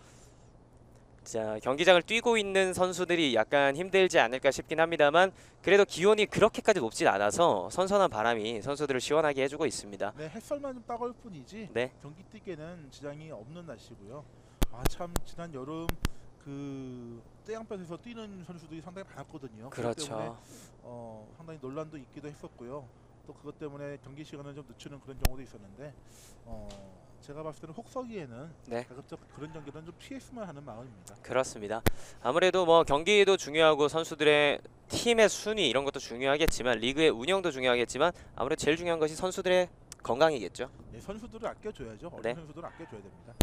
자, 경기장을 뛰고 있는 선수들이 약간 힘들지 않을까 싶긴 합니다만 그래도 기온이 그렇게까지 높진 않아서 선선한 바람이 선수들을 시원하게 해주고 있습니다. 네, 햇살만 좀 따가울 뿐이지 네. 경기 뛰기에는 지장이 없는 날씨고요. 참 지난 여름 그 태양볕에서 뛰는 선수들이 상당히 많았거든요. 그것 때문에 그렇죠. 상당히 논란도 있기도 했었고요. 또 그것 때문에 경기 시간을 좀 늦추는 그런 경우도 있었는데 제가 봤을 때는 혹서기에는 네. 가급적 그런 경기는 좀 피했으면 하는 마음입니다. 그렇습니다. 아무래도 뭐 경기도 중요하고 선수들의 팀의 순위 이런 것도 중요하겠지만 리그의 운영도 중요하겠지만 아무래도 제일 중요한 것이 선수들의 건강이겠죠. 네, 선수들을 아껴줘야죠. 어린 네. 선수들을 아껴줘야 됩니다.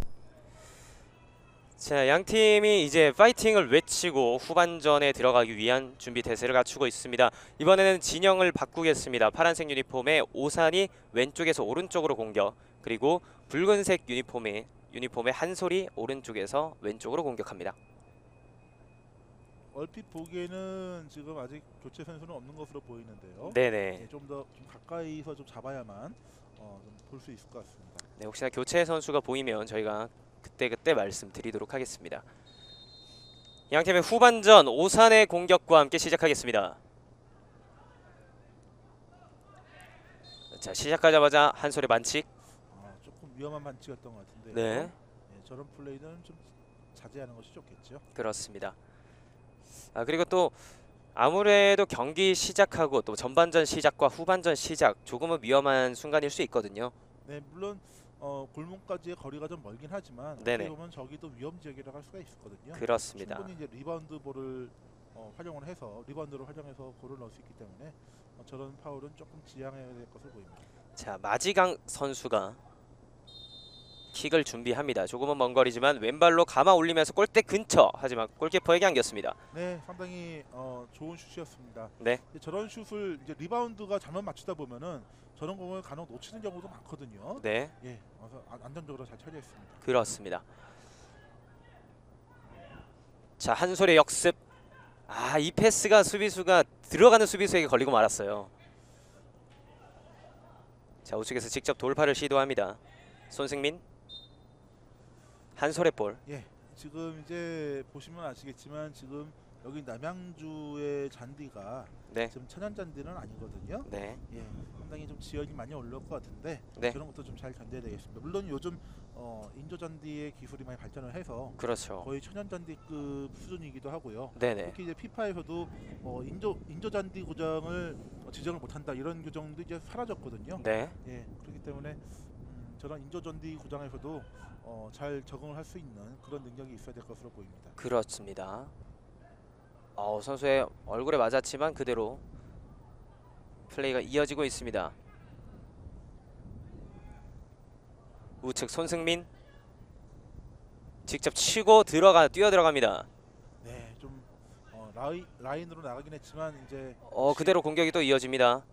자, 양 팀이 이제 파이팅을 외치고 후반전에 들어가기 위한 준비 태세를 갖추고 있습니다. 이번에는 진영을 바꾸겠습니다. 파란색 유니폼의 오산이 왼쪽에서 오른쪽으로 공격, 그리고 붉은색 유니폼의 한솔이 오른쪽에서 왼쪽으로 공격합니다. 얼핏 보기에는 지금 아직 교체 선수는 없는 것으로 보이는데요. 네네. 좀 더 가까이서 좀 잡아야만 볼 수 있을 것 같습니다. 네, 혹시나 교체 선수가 보이면 저희가 그때 말씀드리도록 하겠습니다. 양 팀의 후반전 오산의 공격과 함께 시작하겠습니다. 자, 시작하자마자 한솔의 반칙. 조금 위험한 반칙이었던 것 같은데. 네, 저런 플레이는 좀 자제하는 것이 좋겠죠. 그렇습니다. 그리고 또 아무래도 경기 시작하고 또 전반전 시작과 후반전 시작 조금은 위험한 순간일 수 있거든요. 네, 물론 골문까지의 거리가 좀 멀긴 하지만 네네. 어떻게 보면 저기도 위험 지역이라고 할 수가 있거든요. 그렇습니다. 충분히 이제 리바운드 볼을 활용을 해서 리바운드를 활용해서 골을 넣을 수 있기 때문에 저런 파울은 조금 지양해야 될 것으로 보입니다. 자, 마지강 선수가 킥을 준비합니다. 조금은 먼 거리지만 왼발로 감아 올리면서 골대 근처, 하지만 골키퍼에게 안겼습니다. 네, 상당히 좋은 슛이었습니다. 네, 저런 슛을 이제 리바운드가 잘못 맞추다 보면은 저런 공을 간혹 놓치는 경우도 많거든요. 네, 예, 그래서 안정적으로 잘 처리했습니다. 그렇습니다. 자, 한솔의 역습. 이 패스가 수비수가 들어가는 수비수에게 걸리고 말았어요. 자, 우측에서 직접 돌파를 시도합니다. 손승민. 한솔의 볼. 예, 지금 이제 보시면 아시겠지만 지금 여기 남양주의 잔디가 네, 지금 천연 잔디는 아니거든요. 네, 예, 상당히 좀 지연이 많이 올라올 것 같은데 네. 그런 것도 좀 잘 견뎌야 되겠습니다. 물론 요즘 인조 잔디의 기술이 많이 발전을 해서 그렇죠. 거의 천연 잔디급 수준이기도 하고요. 네네. 특히 이제 피파에서도 인조 잔디 구장을 지정을 못한다 이런 규정도 이제 사라졌거든요. 네, 예, 그렇기 때문에 저런 인조 잔디 구장에서도 잘 적응을 할 수 있는 그런 능력이 있어야 될 것으로 보입니다. 그렇습니다. 선수의 얼굴에 맞았지만 그대로 플레이가 이어지고 있습니다. 우측 손승민 직접 치고 뛰어 들어갑니다. 네, 좀 라인으로 나가긴 했지만 이제 그대로 공격이 또 이어집니다.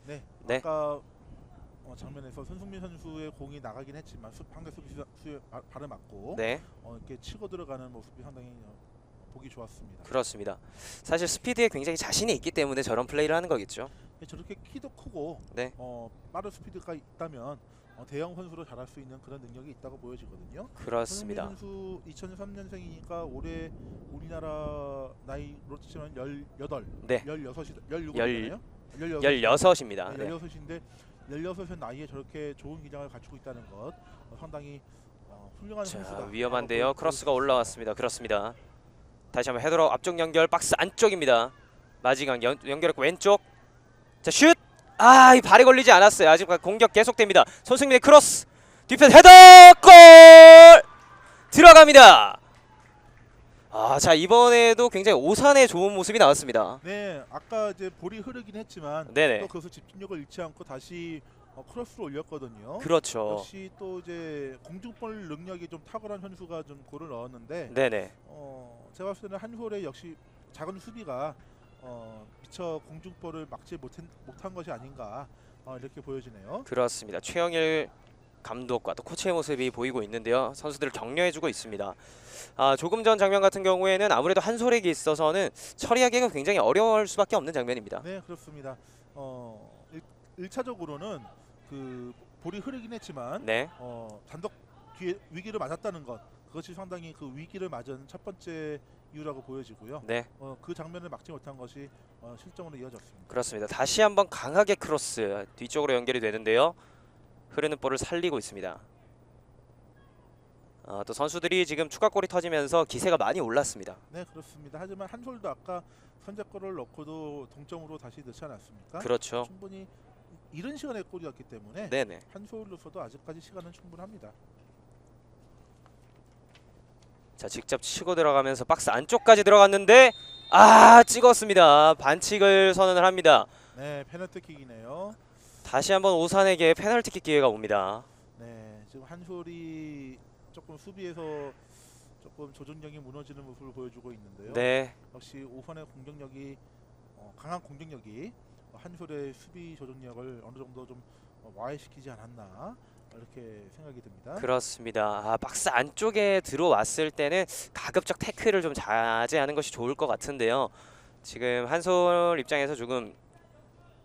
네, 네. 아까 장면에서 손흥민 선수의 공이 나가긴 했지만 상대 수비수의 발을 맞고 네, 이렇게 치고 들어가는 모습이 상당히 보기 좋았습니다. 그렇습니다. 사실 스피드에 굉장히 자신이 있기 때문에 저런 플레이를 하는 거겠죠. 저렇게 키도 크고 네, 빠른 스피드가 있다면 대형 선수로 잘할 수 있는 그런 능력이 있다고 보여지거든요. 그렇습니다. 손흥민 선수 2003년생이니까 올해 우리나라 나이로 치면 18, 네. 16이잖아요. 16입니다. 네. 16인데 16의 나이에 저렇게 좋은 기량을 갖추고 있다는 것 상당히 훌륭한 자, 선수다. 위험한데요. 크로스가 올라왔습니다. 그렇습니다. 다시 한번 헤더로 앞쪽 연결, 박스 안쪽입니다. 마지강 연결했고 왼쪽. 자, 슛! 이 발에 걸리지 않았어요. 아직 공격 계속됩니다. 손승민의 크로스. 뒷패스 헤더! 골! 들어갑니다. 자, 이번에도 굉장히 오산의 좋은 모습이 나왔습니다. 네, 아까 이제 볼이 흐르긴 했지만 네네. 또 그것을 집중력을 잃지 않고 다시 크로스로 올렸거든요. 그렇죠. 역시 또 이제 공중볼 능력이 좀 탁월한 선수가 좀 골을 넣었는데 네네. 제가 봤을 때는 한솔의 역시 작은 수비가 미처 공중볼을 막지 못한 것이 아닌가 이렇게 보여지네요. 그렇습니다. 최영일 감독과 또 코치의 모습이 보이고 있는데요. 선수들을 격려해주고 있습니다. 조금 전 장면 같은 경우에는 아무래도 한솔에게 있어서는 처리하기가 굉장히 어려울 수밖에 없는 장면입니다. 네, 그렇습니다. 1차적으로는 그 볼이 흐르긴 했지만 네, 단독 뒤에 위기를 맞았다는 것 그것이 상당히 그 위기를 맞은 첫 번째 이유라고 보여지고요. 네, 그 장면을 막지 못한 것이 실점으로 이어졌습니다. 그렇습니다. 다시 한번 강하게 크로스 뒤쪽으로 연결이 되는데요. 흐르는 볼을 살리고 있습니다. 또 선수들이 지금 추가골이 터지면서 기세가 많이 올랐습니다. 네, 그렇습니다. 하지만 한솔도 아까 선제골을 넣고도 동점으로 다시 넣지 않았습니까? 그렇죠. 충분히 이른 시간에 골이었기 때문에 네네. 한솔로서도 아직까지 시간은 충분합니다. 자, 직접 치고 들어가면서 박스 안쪽까지 들어갔는데 찍었습니다. 반칙을 선언을 합니다. 네, 페널티킥이네요. 다시 한번 오산에게 페널티킥 기회가 옵니다. 네, 지금 한솔이 조금 수비에서 조금 조준력이 무너지는 모습을 보여주고 있는데요. 네, 역시 오선의 공격력이 강한 공격력이 한솔의 수비 조준력을 어느 정도 좀 와해시키지 않았나 이렇게 생각이 듭니다. 그렇습니다. 박스 안쪽에 들어왔을 때는 가급적 태클을 좀 자제하는 것이 좋을 것 같은데요. 지금 한솔 입장에서 조금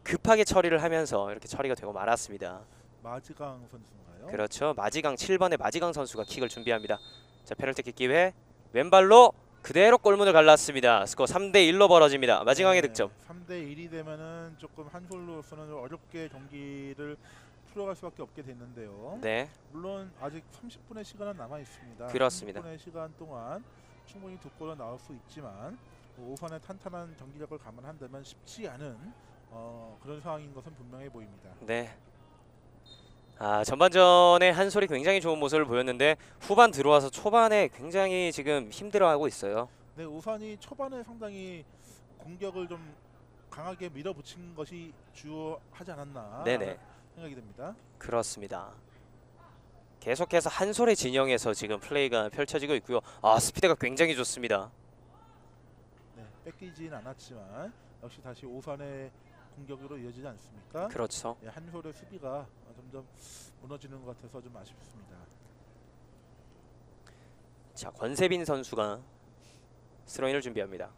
급하게 처리를 하면서 이렇게 처리가 되고 말았습니다. 마지강 선수인가요? 그렇죠. 마지강 7번의 마지강 선수가 킥을 준비합니다. 자, 페널티킥 기회. 왼발로 그대로 골문을 갈랐습니다. 스코어 3대1로 벌어집니다. 마지강의 득점. 3대1이 되면은 조금 한솔로서는 어렵게 경기를 풀어갈 수밖에 없게 됐는데요. 네, 물론 아직 30분의 시간은 남아 있습니다. 그렇습니다. 30분의 시간 동안 충분히 두 골은 나올 수 있지만 오선의 탄탄한 경기력을 감안한다면 쉽지 않은 그런 상황인 것은 분명해 보입니다. 네. 전반전에 한솔이 굉장히 좋은 모습을 보였는데 후반 들어와서 초반에 굉장히 지금 힘들어하고 있어요. 네, 오산이 초반에 상당히 공격을 좀 강하게 밀어붙인 것이 주요하지 않았나 네네. 생각이 듭니다. 그렇습니다. 계속해서 한솔의 진영에서 지금 플레이가 펼쳐지고 있고요. 스피드가 굉장히 좋습니다. 네, 뺏기진 않았지만 역시 다시 오산의 공격으로 이어지지 않습니까? 그렇죠. 예, 한솔의 수비가 점점 무너지는 것 같아서 좀 아쉽습니다. 자, 권세빈 선수가 스로인을 준비합니다.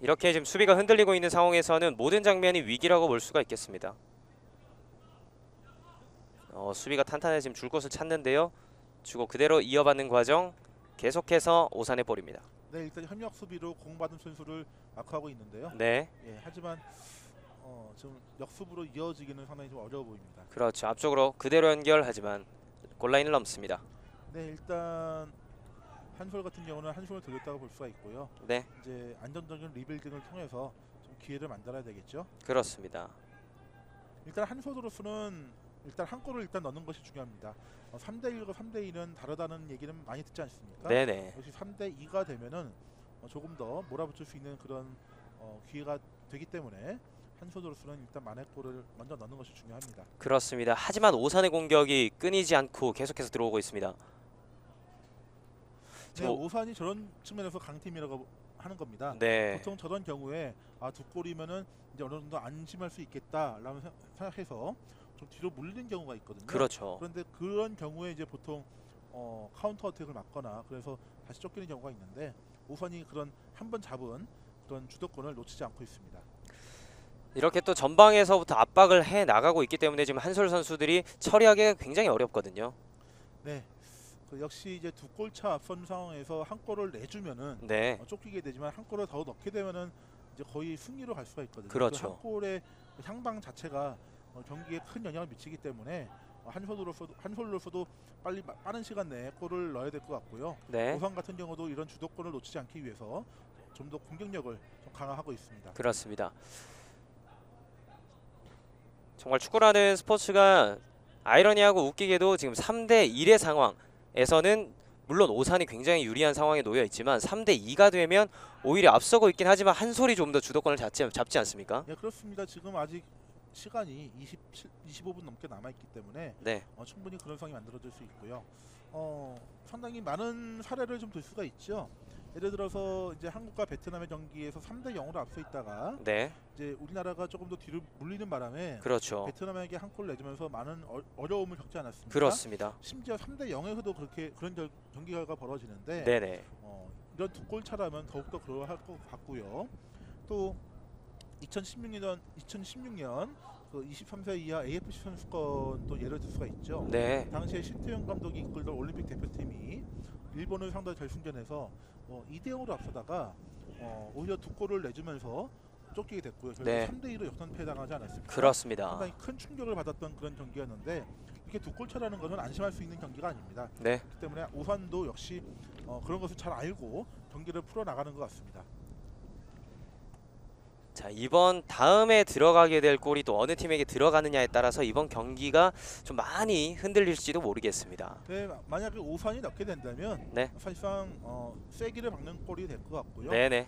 이렇게 지금 수비가 흔들리고 있는 상황에서는 모든 장면이 위기라고 볼 수가 있겠습니다. 수비가 탄탄해지면 줄 곳을 찾는데요. 주고 그대로 이어받는 과정 계속해서 오산의 볼입니다. 네, 일단 협력 수비로 공받은 선수를 마크하고 있는데요. 네, 예, 하지만 좀 역수부로 이어지기는 상당히 좀 어려워 보입니다. 그렇죠. 앞쪽으로 그대로 연결하지만 골라인을 넘습니다. 네, 일단 한솔 같은 경우는 한솔을 돌렸다고 볼 수가 있고요. 네, 이제 안정적인 리빌딩을 통해서 좀 기회를 만들어야 되겠죠. 그렇습니다. 일단 한솔으로서는 일단 한 골을 일단 넣는 것이 중요합니다. 3대1과 3대2는 다르다는 얘기는 많이 듣지 않습니까? 네네. 역시 3대2가 되면은 조금 더 몰아붙일 수 있는 그런 기회가 되기 때문에 한솔으로서는 일단 만회골을 먼저 넣는 것이 중요합니다. 그렇습니다. 하지만 오산의 공격이 끊이지 않고 계속해서 들어오고 있습니다. 네, 오산이 저런 측면에서 강팀이라고 하는 겁니다. 네, 보통 저런 경우에 두 골이면은 이제 어느 정도 안심할 수 있겠다라고 생각해서 좀 뒤로 물리는 경우가 있거든요. 그렇죠. 그런데 그런 경우에 이제 보통 카운터 어택을 맞거나 그래서 다시 쫓기는 경우가 있는데 오산이 그런 한번 잡은 그런 주도권을 놓치지 않고 있습니다. 이렇게 또 전방에서부터 압박을 해 나가고 있기 때문에 지금 한솔 선수들이 처리하기가 굉장히 어렵거든요. 네, 역시 이제 두 골차 앞선 상황에서 한 골을 내주면은 네, 쫓기게 되지만 한 골을 더 넣게 되면은 이제 거의 승리로 갈 수가 있거든요. 그렇죠. 한 골의 향방 자체가 경기에 큰 영향을 미치기 때문에 한솔로서도 빠른 시간 내에 골을 넣어야 될 것 같고요. 네, 오산 같은 경우도 이런 주도권을 놓치지 않기 위해서 좀 더 공격력을 좀 강화하고 있습니다. 그렇습니다. 정말 축구라는 스포츠가 아이러니하고 웃기게도 지금 3대1의 상황에서는 물론 오산이 굉장히 유리한 상황에 놓여 있지만 3대2가 되면 오히려 앞서고 있긴 하지만 한솔이 좀 더 주도권을 잡지 않습니까? 네, 그렇습니다. 지금 아직 시간이 25분 넘게 남아 있기 때문에 네, 충분히 그런 상황이 만들어질 수 있고요. 상당히 많은 사례를 좀 들 수가 있죠. 예를 들어서 이제 한국과 베트남의 경기에서 3대0으로 앞서 있다가 네, 이제 우리나라가 조금 더 뒤로 물리는 바람에 그렇죠. 베트남에게 한 골 내주면서 많은 어려움을 겪지 않았습니까? 그렇습니다. 심지어 3대0에서도 그런 경기 결과가 벌어지는데 네네, 이런 두 골 차라면 더욱더 그러할 것 같고요. 또 2016년 그 23세 이하 AFC 선수권도 예를 들 수가 있죠. 네, 당시에 신태용 감독이 이끌던 올림픽 대표팀이 일본을 상대로 결승전에서 2대0으로 앞서다가 오히려 두 골을 내주면서 쫓기게 됐고요. 결국 네. 3대2로 역전패당하지 않았습니까? 그렇습니다. 상당히 큰 충격을 받았던 그런 경기였는데 이렇게 두 골 차라는 것은 안심할 수 있는 경기가 아닙니다. 네, 그렇기 때문에 오산도 역시 그런 것을 잘 알고 경기를 풀어나가는 것 같습니다. 자, 이번 다음에 들어가게 될 골이 또 어느 팀에게 들어가느냐에 따라서 이번 경기가 좀 많이 흔들릴지도 모르겠습니다. 네, 만약에 오산이 넣게 된다면 네. 사실상 쐐기를 박는 골이 될 것 같고요. 네네.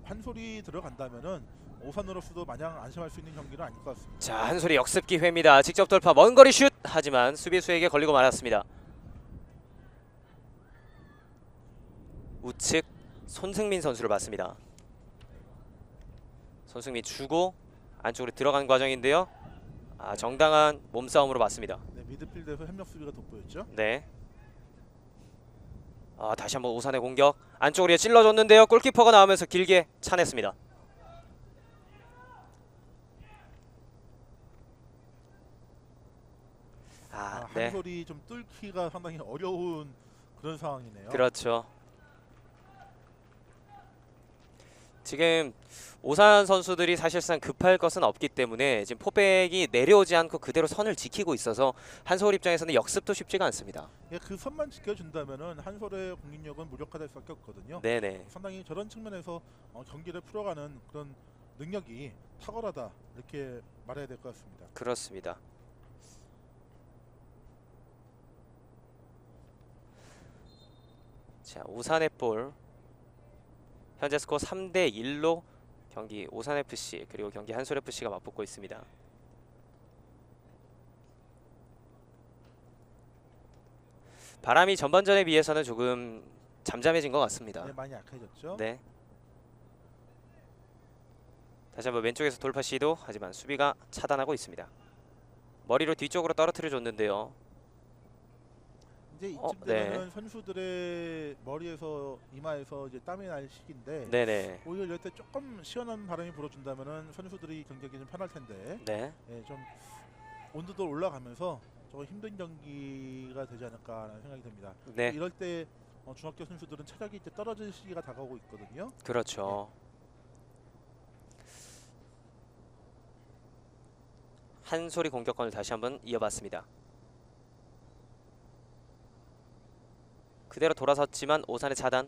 한솔이 들어간다면은 오산으로서도 마냥 안심할 수 있는 경기는 아닐 것 같습니다. 자, 한솔이 역습 기회입니다. 직접 돌파 먼 거리 슛. 하지만 수비수에게 걸리고 말았습니다. 우측 손승민 선수를 봤습니다. 손승민 주고 안쪽으로 들어간 과정인데요. 정당한 몸싸움으로 봤습니다. 네, 미드필드에서 협력 수비가 돋보였죠. 네. 다시 한번 오산의 공격. 안쪽으로 찔러줬는데요. 골키퍼가 나오면서 길게 차냈습니다. 네. 한솔이 좀 뚫기가 상당히 어려운 그런 상황이네요. 그렇죠. 지금 오산 선수들이 사실상 급할 것은 없기 때문에 지금 포백이 내려오지 않고 그대로 선을 지키고 있어서 한서울 입장에서는 역습도 쉽지가 않습니다. 예, 그 선만 지켜준다면은 한솔의 공격력은 무력화될 수밖에 없거든요. 네네. 상당히 저런 측면에서 경기를 풀어가는 그런 능력이 탁월하다 이렇게 말해야 될 것 같습니다. 그렇습니다. 자, 오산의 볼. 현재 스코어 3대1로 경기 오산FC 그리고 경기 한솔FC가 맞붙고 있습니다. 바람이 전반전에 비해서는 조금 잠잠해진 것 같습니다. 네, 많이 약해졌죠. 네. 다시 한번 왼쪽에서 돌파 시도. 하지만 수비가 차단하고 있습니다. 머리로 뒤쪽으로 떨어뜨려 줬는데요. 이제 이쯤 네. 되면 선수들의 머리에서 이마에서 이제 땀이 날 시기인데 네네. 오히려 이럴 때 조금 시원한 바람이 불어준다면은 선수들이 경기하기 좀 편할 텐데 네. 예, 좀 온도도 올라가면서 조금 힘든 경기가 되지 않을까라는 생각이 듭니다. 네. 이럴 때 중학교 선수들은 체력이 이제 떨어질 시기가 다가오고 있거든요. 그렇죠. 한솔이 공격권을 다시 한번 이어봤습니다. 그대로 돌아섰지만 오산의 차단.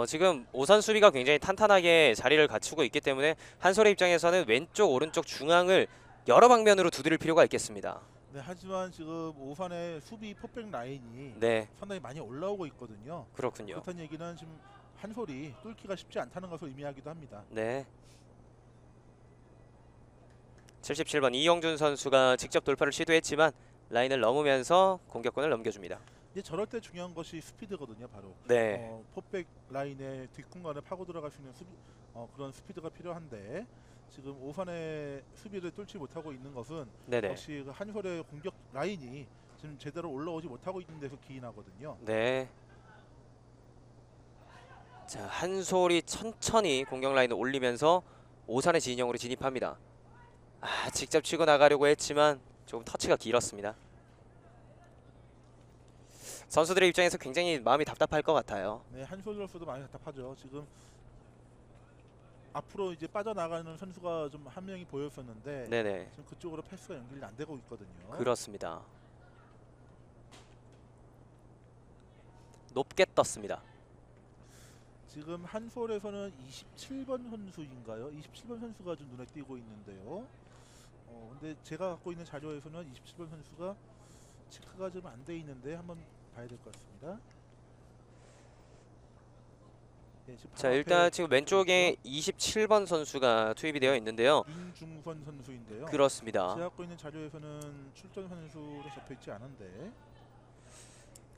지금 오산 수비가 굉장히 탄탄하게 자리를 갖추고 있기 때문에 한솔의 입장에서는 왼쪽 오른쪽 중앙을 여러 방면으로 두드릴 필요가 있겠습니다. 네, 하지만 지금 오산의 수비 포백 라인이 네, 상당히 많이 올라오고 있거든요. 그렇군요. 그렇다는 얘기는 지금 한솔이 뚫기가 쉽지 않다는 것을 의미하기도 합니다. 네. 77번 이영준 선수가 직접 돌파를 시도했지만 라인을 넘으면서 공격권을 넘겨줍니다. 이제 저럴 때 중요한 것이 스피드거든요, 바로. 네. 포백 라인의 뒷공간을 파고 들어갈 수 있는 그런 스피드가 필요한데 지금 오산의 수비를 뚫지 못하고 있는 것은 네네. 역시 그 한솔의 공격 라인이 지금 제대로 올라오지 못하고 있는 데서 기인하거든요. 네. 자, 한솔이 천천히 공격 라인을 올리면서 오산의 진영으로 진입합니다. 직접 치고 나가려고 했지만 조금 터치가 길었습니다. 선수들의 입장에서 굉장히 마음이 답답할 것 같아요. 네, 한솔로서도 많이 답답하죠. 지금 앞으로 이제 빠져나가는 선수가 좀 한 명이 보였었는데 네네. 지금 그쪽으로 패스가 연결이 안 되고 있거든요. 그렇습니다. 높게 떴습니다. 지금 한솔에서는 27번 선수인가요? 27번 선수가 좀 눈에 띄고 있는데요. 근데 제가 갖고 있는 자료에서는 27번 선수가 체크가 좀 안 돼 있는데 한번 봐야 될 것 같습니다. 네, 지금 자, 바로 일단 앞에 지금 왼쪽에 27번 선수가 투입이 되어 있는데요. 윤중선 선수인데요. 그렇습니다. 제가 갖고 있는 자료에서는 출전 선수로 접혀 있지 않은데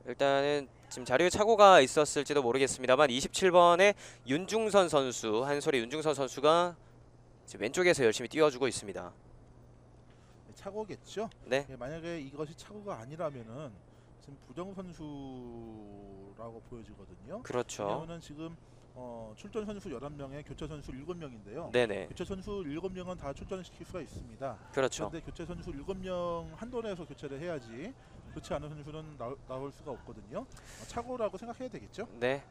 일단은 지금 자료에 착오가 있었을지도 모르겠습니다만 27번의 윤중선 선수, 한솔의 윤중선 선수가 지금 왼쪽에서 열심히 뛰어주고 있습니다. 네, 착오겠죠. 네. 예, 만약에 이것이 착오가 아니라면은 지금 부정 선수라고 보여지거든요. 그렇죠. 왜냐하면 지금 출전 선수 11명에 교체 선수 7명인데요. 네네. 교체 선수 7명은 다 출전시킬 수가 있습니다. 그렇죠. 그런데 교체 선수 7명 한도 내에서 교체를 해야지 그렇지 않은 선수는 나올 수가 없거든요. 착오라고 생각해야 되겠죠. 네.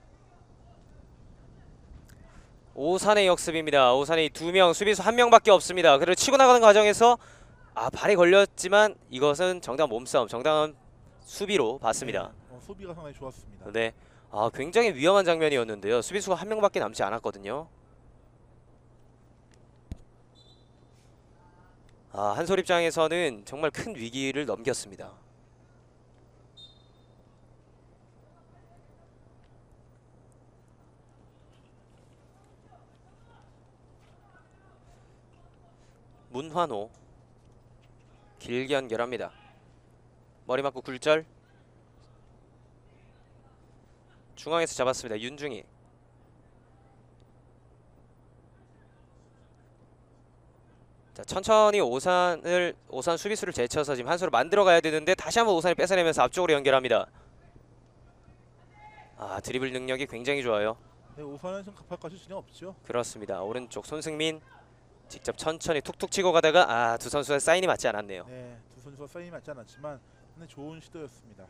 오산의 역습입니다. 오산의 2명, 수비수 1명밖에 없습니다. 그리고 치고 나가는 과정에서 발에 걸렸지만 이것은 정당한 몸싸움, 정당한 수비로 봤습니다. 네, 수비가 상당히 좋았습니다. 네. 아, 굉장히 위험한 장면이었는데요. 수비수가 한 명밖에 남지 않았거든요. 아, 한솔 입장에서는 정말 큰 위기를 넘겼습니다. 문환호 길게 연결합니다. 머리 맞고 굴절. 중앙에서 잡았습니다. 윤중희. 자, 천천히 오산 수비수를 제쳐서 지금 한수를 만들어 가야 되는데 다시 한번 오산이 뺏어내면서 앞쪽으로 연결합니다. 아, 드리블 능력이 굉장히 좋아요. 네, 오산은 좀 급할 것이 전혀 없죠. 그렇습니다. 오른쪽 손승민 직접 천천히 툭툭 치고 가다가 두 선수의 사인이 맞지 않았네요. 네, 두 선수가 사인이 맞지 않았지만 근데 좋은 시도였습니다.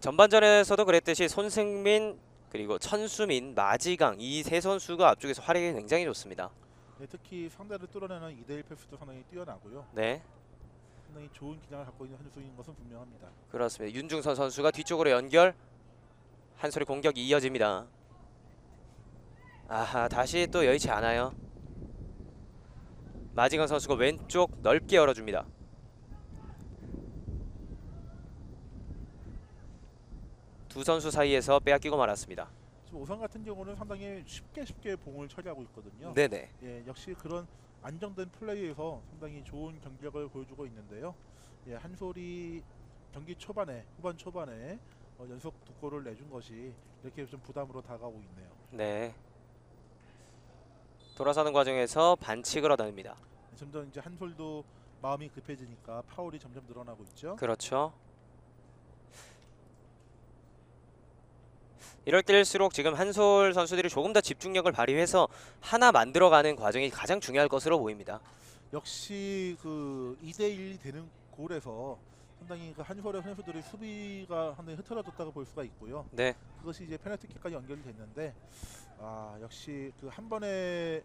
전반전에서도 그랬듯이 손승민 그리고 천수민, 마지강 이 세 선수가 앞쪽에서 활약이 굉장히 좋습니다. 네, 특히 상대를 뚫어내는 2대1 패스도 상당히 뛰어나고요. 네, 상당히 좋은 기량을 갖고 있는 선수인 것은 분명합니다. 그렇습니다. 윤중선 선수가 뒤쪽으로 연결. 한솔의 공격이 이어집니다. 아하, 다시 또 여의치 않아요. 마지강 선수가 왼쪽 넓게 열어줍니다. 두 선수 사이에서 빼앗기고 말았습니다. 지금 오산 같은 경우는 상당히 쉽게 봉을 처리하고 있거든요. 네네. 예, 역시 그런 안정된 플레이에서 상당히 좋은 경기력을 보여주고 있는데요. 예, 한솔이 경기 초반에 후반 초반에 연속 두 골을 내준 것이 이렇게 좀 부담으로 다가오고 있네요. 네. 돌아서는 과정에서 반칙을 얻어냅니다. 점점 이제 한솔도 마음이 급해지니까 파울이 점점 늘어나고 있죠. 그렇죠. 이럴 때일수록 지금 한솔 선수들이 조금 더 집중력을 발휘해서 하나 만들어가는 과정이 가장 중요할 것으로 보입니다. 역시 그 2대1이 되는 골에서 상당히 그 한솔의 선수들의 수비가 상당히 흐트러졌다고 볼 수가 있고요. 네, 그것이 이제 페널티킥까지 연결이 됐는데 역시 그 한 번에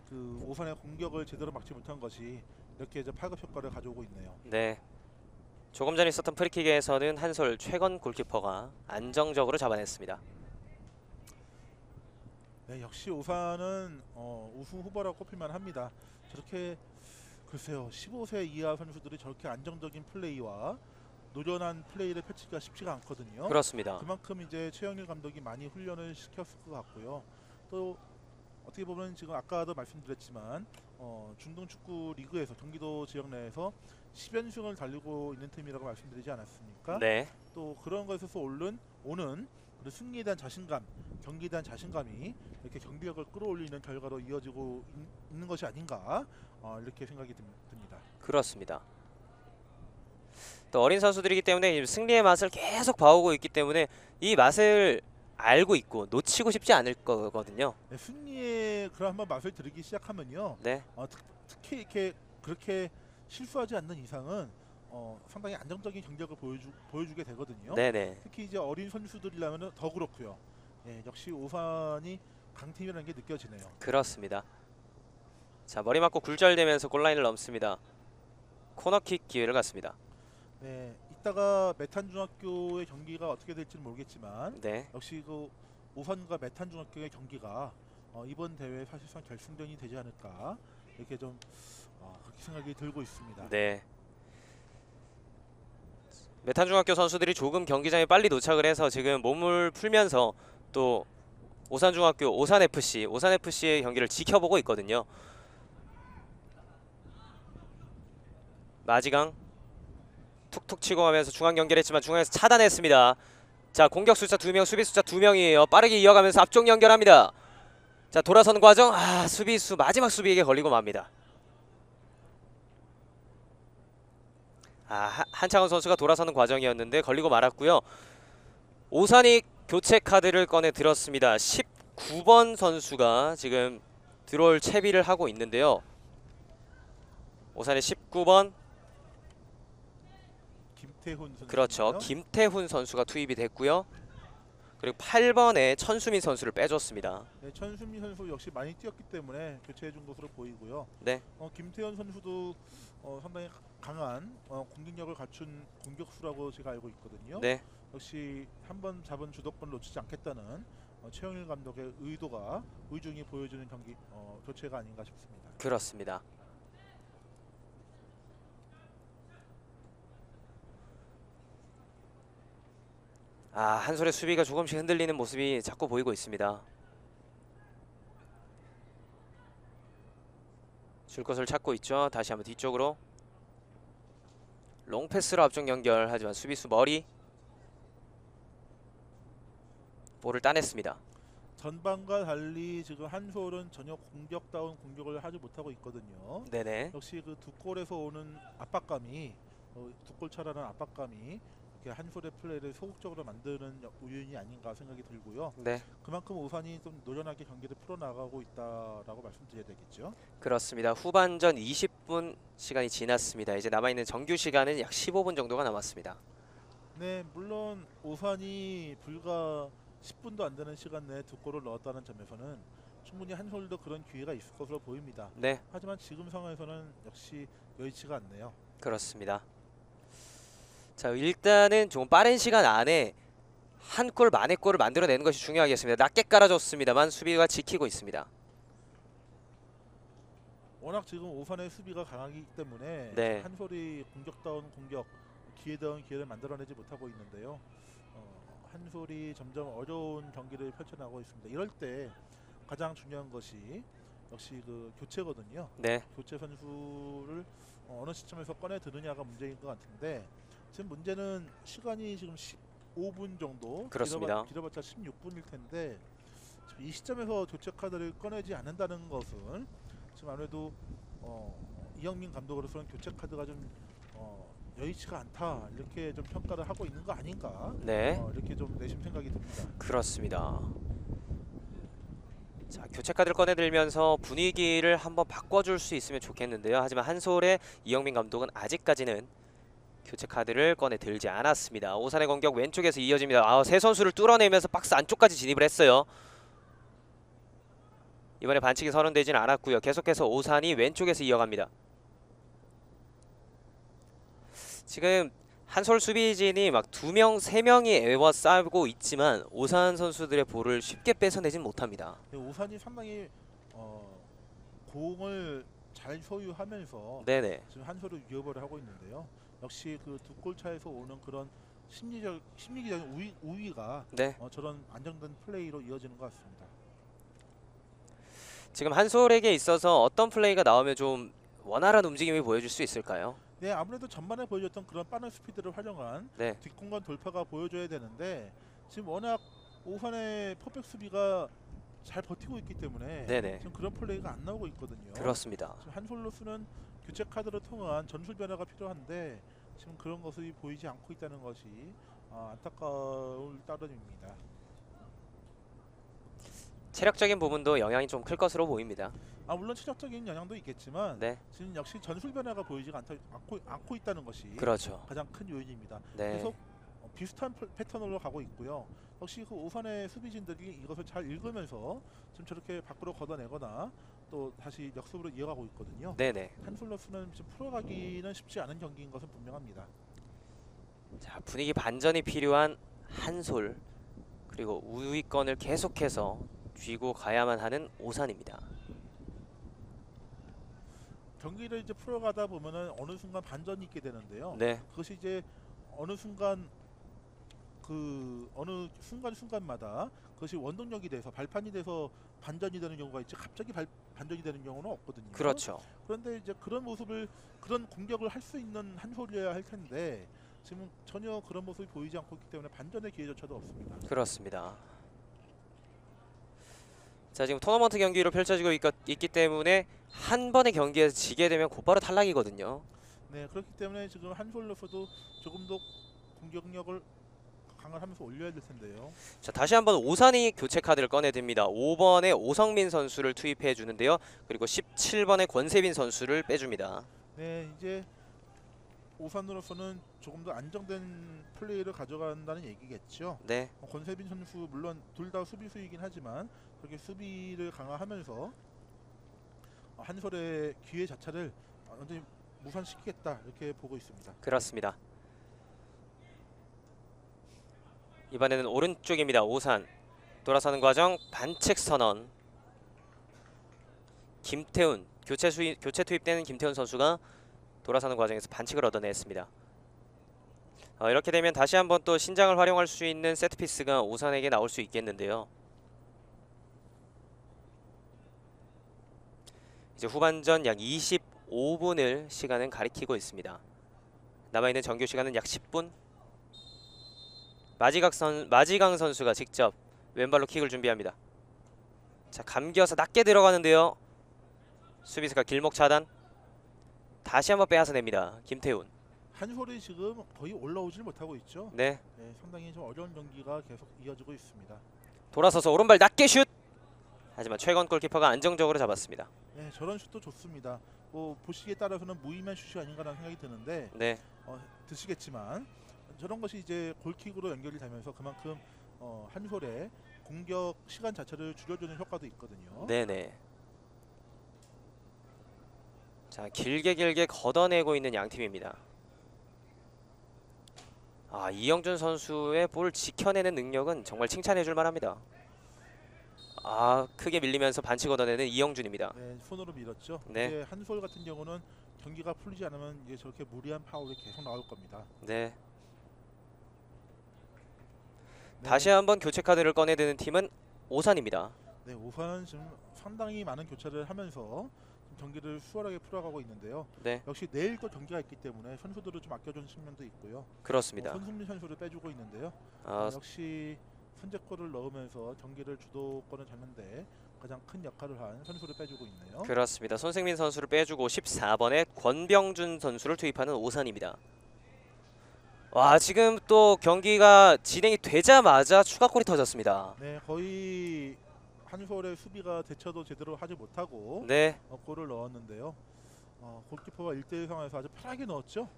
그 오산의 공격을 제대로 막지 못한 것이 이렇게 이제 파급 효과를 가져오고 있네요. 네. 조금 전에 있었던 프리킥에서는 한솔 최건 골키퍼가 안정적으로 잡아냈습니다. 네, 역시 오산은 우승 후보라고 꼽힐만 합니다. 저렇게 글쎄요 15세 이하 선수들이 저렇게 안정적인 플레이와 노련한 플레이를 펼치기가 쉽지가 않거든요. 그렇습니다. 그만큼 이제 최영일 감독이 많이 훈련을 시켰을 것 같고요. 또 어떻게 보면 지금 아까도 말씀드렸지만 중등 축구 리그에서 경기도 지역 내에서 10연승을 달리고 있는 팀이라고 말씀드리지 않았습니까? 네, 또 그런 것에서 오는 그 승리에 대한 자신감, 경기에 대한 자신감이 이렇게 경기력을 끌어올리는 결과로 이어지고 있는 것이 아닌가 이렇게 생각이 듭니다. 그렇습니다. 또 어린 선수들이기 때문에 승리의 맛을 계속 봐오고 있기 때문에 이 맛을 알고 있고 놓치고 싶지 않을 거거든요. 네, 승리의 그런 한번 맛을 들이기 시작하면요. 네, 특히 이렇게 그렇게 실수하지 않는 이상은 상당히 안정적인 경기력을 보여주게 되거든요. 네네. 특히 이제 어린 선수들이라면 더 그렇고요. 예, 역시 오산이 강팀이라는 게 느껴지네요. 그렇습니다. 자, 머리 맞고 굴절되면서 골라인을 넘습니다. 코너킥 기회를 갖습니다. 네, 이따가 메탄중학교의 경기가 어떻게 될지는 모르겠지만 네, 역시 그 오산과 메탄중학교의 경기가 이번 대회 사실상 결승전이 되지 않을까 이렇게 좀 그렇게 생각이 들고 있습니다. 네. 메탄중학교 선수들이 조금 경기장에 빨리 도착을 해서 지금 몸을 풀면서 또 오산중학교, 오산FC의 경기를 지켜보고 있거든요. 마지강 툭툭 치고 가면서 중앙 연결했지만 중앙에서 차단했습니다. 자, 공격 숫자 2명, 수비 숫자 2명이에요. 빠르게 이어가면서 앞쪽 연결합니다. 자, 돌아서는 과정 수비수 마지막 수비에게 걸리고 맙니다. 한창원 선수가 돌아서는 과정이었는데 걸리고 말았고요. 오산이 교체 카드를 꺼내 들었습니다. 19번 선수가 지금 들어올 채비를 하고 있는데요. 오산의 19번 김태훈 선수. 그렇죠. 김태훈 선수가 투입이 됐고요. 그리고 8번에 천수민 선수를 빼줬습니다. 네, 천수민 선수 역시 많이 뛰었기 때문에 교체해 준 것으로 보이고요. 네. 김태현 선수도 상당히 강한 공격력을 갖춘 공격수라고 제가 알고 있거든요. 네. 역시 한번 잡은 주도권을 놓치지 않겠다는 최영일 감독의 의도가 의중이 보여주는 경기 교체가 아닌가 싶습니다. 그렇습니다. 한솔의 수비가 조금씩 흔들리는 모습이 자꾸 보이고 있습니다. 줄 것을 찾고 있죠. 다시 한번 뒤쪽으로 롱패스로 앞쪽 연결. 하지만 수비수 머리 볼을 따냈습니다. 전반과 달리 지금 한솔은 전혀 공격다운 공격을 하지 못하고 있거든요. 네네. 역시 그 두 골에서 오는 압박감이 두 골 차라는 압박감이 이렇게 한솔의 플레이를 소극적으로 만드는 요인이 아닌가 생각이 들고요. 네. 그만큼 오산이 좀 노련하게 경기를 풀어나가고 있다라고 말씀드려야 되겠죠. 그렇습니다. 후반전 20분 시간이 지났습니다. 이제 남아있는 정규 시간은 약 15분 정도가 남았습니다. 네, 물론 오산이 불과 10분도 안 되는 시간 내에 두 골을 넣었다는 점에서는 충분히 한솔도 그런 기회가 있을 것으로 보입니다. 네. 하지만 지금 상황에서는 역시 여의치가 않네요. 그렇습니다. 자, 일단은 좀 빠른 시간 안에 한 골 만의 골을 만들어내는 것이 중요하겠습니다. 낮게 깔아줬습니다만 수비가 지키고 있습니다. 워낙 지금 오산의 수비가 강하기 때문에 네. 한솔이 공격다운 공격, 기회다운 기회를 만들어내지 못하고 있는데요. 한솔이 점점 어려운 경기를 펼쳐나가고 있습니다. 이럴 때 가장 중요한 것이 역시 그 교체거든요. 네. 교체 선수를 어느 시점에서 꺼내 드느냐가 문제인 것 같은데 지금 문제는 시간이 지금 15분 정도, 그렇습니다. 길어봤자 16분일 텐데 지금 이 시점에서 교체 카드를 꺼내지 않는다는 것은 지금 아무래도 이영민 감독으로서는 교체 카드가 좀 여의치가 않다 이렇게 좀 평가를 하고 있는 거 아닌가. 네. 이렇게 좀 내심 생각이 듭니다. 그렇습니다. 자, 교체 카드를 꺼내들면서 분위기를 한번 바꿔줄 수 있으면 좋겠는데요. 하지만 한솔의 이영민 감독은 아직까지는 교체 카드를 꺼내 들지 않았습니다. 오산의 공격 왼쪽에서 이어집니다. 세 선수를 뚫어내면서 박스 안쪽까지 진입을 했어요. 이번에 반칙이 선언되지는 않았고요. 계속해서 오산이 왼쪽에서 이어갑니다. 지금 한솔 수비진이 막 2명, 3명이 에워싸고 있지만 오산 선수들의 볼을 쉽게 뺏어내진 못합니다. 네, 오산이 상당히 공을 잘 소유하면서 네네. 지금 한솔을 위협을 하고 있는데요. 역시 그 두 골 차에서 오는 그런 심리적인 우위가 네. 저런 안정된 플레이로 이어지는 것 같습니다. 지금 한솔에게 있어서 어떤 플레이가 나오면 좀 원활한 움직임이 보여줄 수 있을까요? 네, 아무래도 전반에 보여줬던 그런 빠른 스피드를 활용한 네. 뒷공간 돌파가 보여줘야 되는데 지금 워낙 오산의 퍼펙트 수비가 잘 버티고 있기 때문에 네네. 지금 그런 플레이가 안 나오고 있거든요. 그렇습니다. 지금 한솔로스는 교체 카드를 통한 전술 변화가 필요한데 지금 그런 것이 보이지 않고 있다는 것이 안타까울 따름입니다. 체력적인 부분도 영향이 좀 클 것으로 보입니다. 물론 체력적인 영향도 있겠지만 네. 지금 역시 전술 변화가 보이지 않고 있다는 것이 그렇죠. 가장 큰 요인입니다. 네. 계속 비슷한 패턴으로 가고 있고요. 역시 그 오산의 수비진들이 이것을 잘 읽으면서 지금 저렇게 밖으로 걷어내거나 또 다시 역습으로 이어가고 있거든요. 네네. 한솔로스는 지금 풀어가기는 쉽지 않은 경기인 것은 분명합니다. 자, 분위기 반전이 필요한 한솔, 그리고 우위권을 계속해서 쥐고 가야만 하는 오산입니다. 경기를 이제 풀어가다 보면은 어느 순간 반전이 있게 되는데요. 네. 그것이 이제 어느 순간 어느 순간마다 그것이 원동력이 돼서 발판이 돼서 반전이 되는 경우가 있지 갑자기 반전이 되는 경우는 없거든요. 그렇죠. 그런데 이제 그런 공격을 할 수 있는 한솔이어야 할 텐데 지금 전혀 그런 모습이 보이지 않고 있기 때문에 반전의 기회조차도 없습니다. 그렇습니다. 자, 지금 토너먼트 경기로 펼쳐지고 있기 때문에 한 번의 경기에서 지게 되면 곧바로 탈락이거든요. 네, 그렇기 때문에 지금 한솔로서도 조금 더 공격력을 강화하면서 올려야 될 텐데요. 자, 다시 한번 오산이 교체 카드를 꺼내듭니다. 5번에 오성민 선수를 투입해 주는데요. 그리고 17번에 권세빈 선수를 빼줍니다. 네, 이제 오산으로서는 조금 더 안정된 플레이를 가져간다는 얘기겠죠. 네. 권세빈 선수 물론 둘 다 수비수이긴 하지만 그렇게 수비를 강화하면서 한솔의 기회 자체를 완전히 무산시키겠다 이렇게 보고 있습니다. 그렇습니다. 이번에는 오른쪽입니다. 오산 돌아서는 과정 반칙 선언. 김태훈 교체 투입되는 김태훈 선수가 돌아서는 과정에서 반칙을 얻어냈습니다. 이렇게 되면 다시 한번 또 신장을 활용할 수 있는 세트피스가 오산에게 나올 수 있겠는데요. 이제 후반전 약 25분을 시간은 가리키고 있습니다. 남아있는 정규 시간은 약 10분. 마지강 선수가 직접 왼발로 킥을 준비합니다. 자, 감겨서 낮게 들어가는데요. 수비수가 길목 차단. 다시 한번 빼앗아 냅니다. 김태훈. 한솔이 지금 거의 올라오질 못하고 있죠. 네. 네, 상당히 좀 어려운 경기가 계속 이어지고 있습니다. 돌아서서 오른발 낮게 슛. 하지만 최건 골키퍼가 안정적으로 잡았습니다. 네, 저런 슛도 좋습니다. 뭐 보시기에 따라서는 무의미한 슛이 아닌가라는 생각이 드는데 네. 드시겠지만 저런 것이 이제 골킥으로 연결이 되면서 그만큼 한솔의 공격 시간 자체를 줄여주는 효과도 있거든요. 네네. 자, 길게 걷어내고 있는 양 팀입니다. 이영준 선수의 볼을 지켜내는 능력은 정말 칭찬해줄 만합니다. 크게 밀리면서 반칙 얻어내는 이영준입니다. 네, 손으로 밀었죠. 네. 이제 한솔 같은 경우는 경기가 풀리지 않으면 이제 저렇게 무리한 파울이 계속 나올 겁니다. 네. 네. 다시 한번 교체 카드를 꺼내드는 팀은 오산입니다. 네, 오산은 지금 상당히 많은 교체를 하면서 경기를 수월하게 풀어가고 있는데요. 네. 역시 내일 또 경기가 있기 때문에 선수들을 좀 아껴주는 측면도 있고요. 그렇습니다. 손흥민 선수를 빼주고 있는데요. 역시 선제골을 넣으면서 경기를 주도권을 잡는데 가장 큰 역할을 한 선수를 빼주고 있네요. 그렇습니다. 손흥민 선수를 빼주고 14번에 권병준 선수를 투입하는 오산입니다. 지금 또 경기가 진행이 되자마자 추가골이 터졌습니다. 네, 거의 한솔의 수비가 대처도 제대로 하지 못하고 네. 골을 넣었는데요. 골키퍼가 1대1 상황에서 아주 편하게 넣었죠.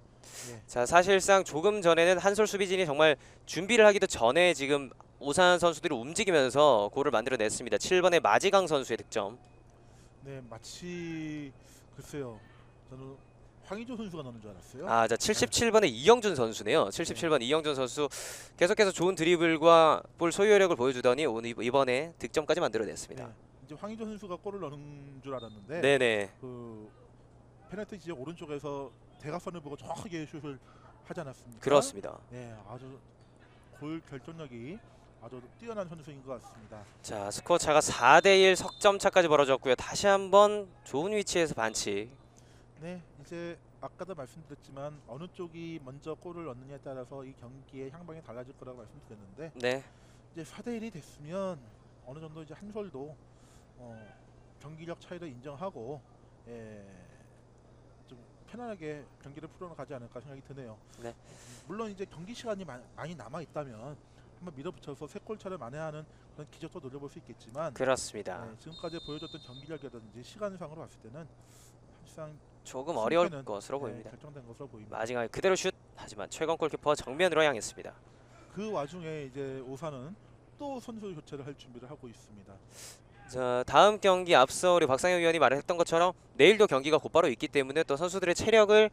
네. 자, 사실상 조금 전에는 한솔 수비진이 정말 준비를 하기도 전에 지금 오산 선수들이 움직이면서 골을 만들어냈습니다. 7번의 마지강 선수의 득점. 네, 마치 글쎄요. 저는 황의조 선수가 넣는 줄 알았어요. 자, 77번의 이영준 선수네요. 77번 이영준 선수 계속해서 좋은 드리블과 볼 소유력을 보여주더니 이번에 득점까지 만들어냈습니다. 네, 이제 황의조 선수가 골을 넣는 줄 알았는데 네네. 그 페널티 지역 오른쪽에서 대각선을 보고 정확하게 슛을 하지 않았습니까? 그렇습니다. 네, 아주 골 결정력이 아주 뛰어난 선수인 것 같습니다. 자, 스코어 차가 4대1 석점 차까지 벌어졌고요. 다시 한번 좋은 위치에서 반칙. 네, 이제 아까도 말씀드렸지만 어느 쪽이 먼저 골을 넣느냐에 따라서 이 경기의 향방이 달라질 거라고 말씀드렸는데 네. 이제 4대1이 됐으면 어느 정도 이제 한솔도 경기력 차이를 인정하고 좀 편안하게 경기를 풀어가지 않을까 생각이 드네요. 네. 물론 이제 경기 시간이 많이 남아 있다면 한번 밀어붙여서 3골 차를 만회하는 그런 기적도 노려볼 수 있겠지만 그렇습니다. 지금까지 보여줬던 경기력이라든지 시간상으로 봤을 때는 사실상 조금 어려울 승패는, 것으로 보입니다. 결정된 것으로 보입니다. 마지막에 그대로 슛. 하지만 최건 골키퍼 정면으로 향했습니다. 그 와중에 이제 오산은 또 선수 교체를 할 준비를 하고 있습니다. 자, 다음 경기 앞서 우리 박상현 위원이 말했던 것처럼 내일도 경기가 곧바로 있기 때문에 또 선수들의 체력을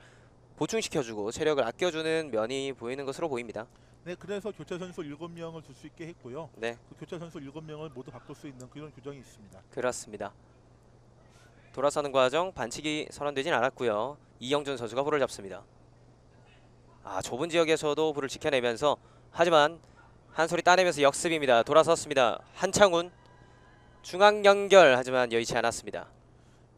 보충시켜주고 체력을 아껴주는 면이 보이는 것으로 보입니다. 네, 그래서 교체 선수 7명을 둘 수 있게 했고요. 네, 그 교체 선수 7명을 모두 바꿀 수 있는 그런 규정이 있습니다. 그렇습니다. 돌아서는 과정 반칙이 선언되진 않았고요. 이영준 선수가 볼을 잡습니다. 좁은 지역에서도 볼을 지켜내면서 하지만 한솔이 따내면서 역습입니다. 돌아섰습니다. 한창훈 중앙 연결 하지만 여의치 않았습니다.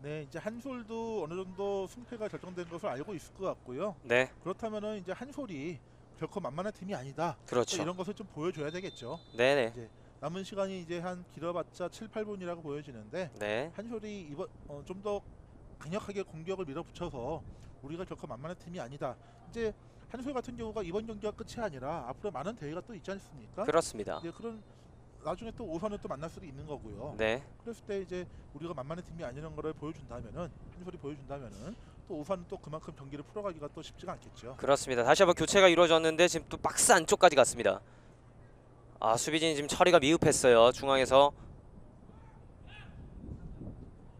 네, 이제 한솔도 어느 정도 승패가 결정된 것을 알고 있을 것 같고요. 네, 그렇다면은 이제 한솔이 결코 만만한 팀이 아니다. 그렇죠. 이런 것을 좀 보여줘야 되겠죠. 네네. 이제 남은 시간이 이제 한 길어봤자 7, 8분이라고 보여지는데 네, 한솔이 이번 좀 더 강력하게 공격을 밀어붙여서 우리가 결코 만만한 팀이 아니다. 이제 한솔 같은 경우가 이번 경기가 끝이 아니라 앞으로 많은 대회가 또 있지 않습니까? 그렇습니다. 이제 그런 나중에 또 오산을 또 만날 수도 있는 거고요. 네, 그랬을 때 이제 우리가 만만한 팀이 아니라는 거를 보여준다면은 한솔이 보여준다면은 또 오산은 또 그만큼 경기를 풀어가기가 또 쉽지가 않겠죠. 그렇습니다. 다시 한번 교체가 이루어졌는데 지금 또 박스 안쪽까지 갔습니다. 아, 수비진이 지금 처리가 미흡했어요. 중앙에서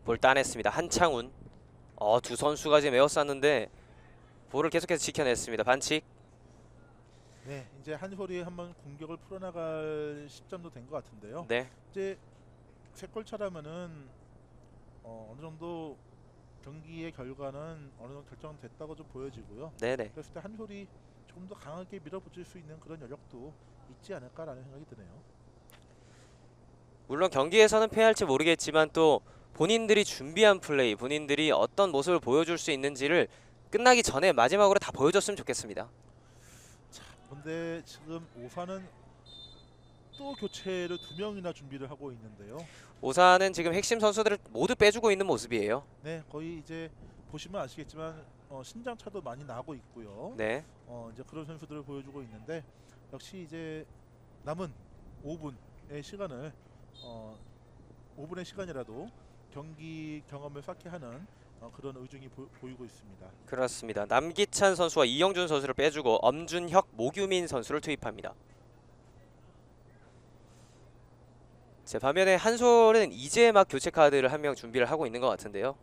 볼 따냈습니다. 한창훈. 두 선수가 지금 에워쌌는데 볼을 계속해서 지켜냈습니다. 반칙. 네, 이제 한솔이 한번 공격을 풀어나갈 시점도 된 것 같은데요. 네. 이제 세 골 차라면은 어느 정도 경기의 결과는 어느 정도 결정됐다고 좀 보여지고요. 네네. 그랬을 때 한솔이 조금 더 강하게 밀어붙일 수 있는 그런 여력도 있지 않을까라는 생각이 드네요. 물론 경기에서는 패할지 모르겠지만 또 본인들이 준비한 플레이, 본인들이 어떤 모습을 보여줄 수 있는지를 끝나기 전에 마지막으로 다 보여줬으면 좋겠습니다. 근데 지금 오산은 또 교체를 2명이나 준비를 하고 있는데요. 오산은 지금 핵심 선수들을 모두 빼주고 있는 모습이에요. 네, 거의 이제 보시면 아시겠지만 신장 차도 많이 나고 있고요. 네. 이제 그런 선수들을 보여주고 있는데 역시 이제 남은 5분의 시간을 5분의 시간이라도 경기 경험을 쌓게 하는 그런 의중이 보이고 있습니다. 그렇습니다. 남기찬 선수와 이영준 선수를 빼주고 엄준혁, 모규민 선수를 투입합니다. 제 반면에 한솔은 이제 막 교체 카드를 한 명 준비를 하고 있는 것 같은데요.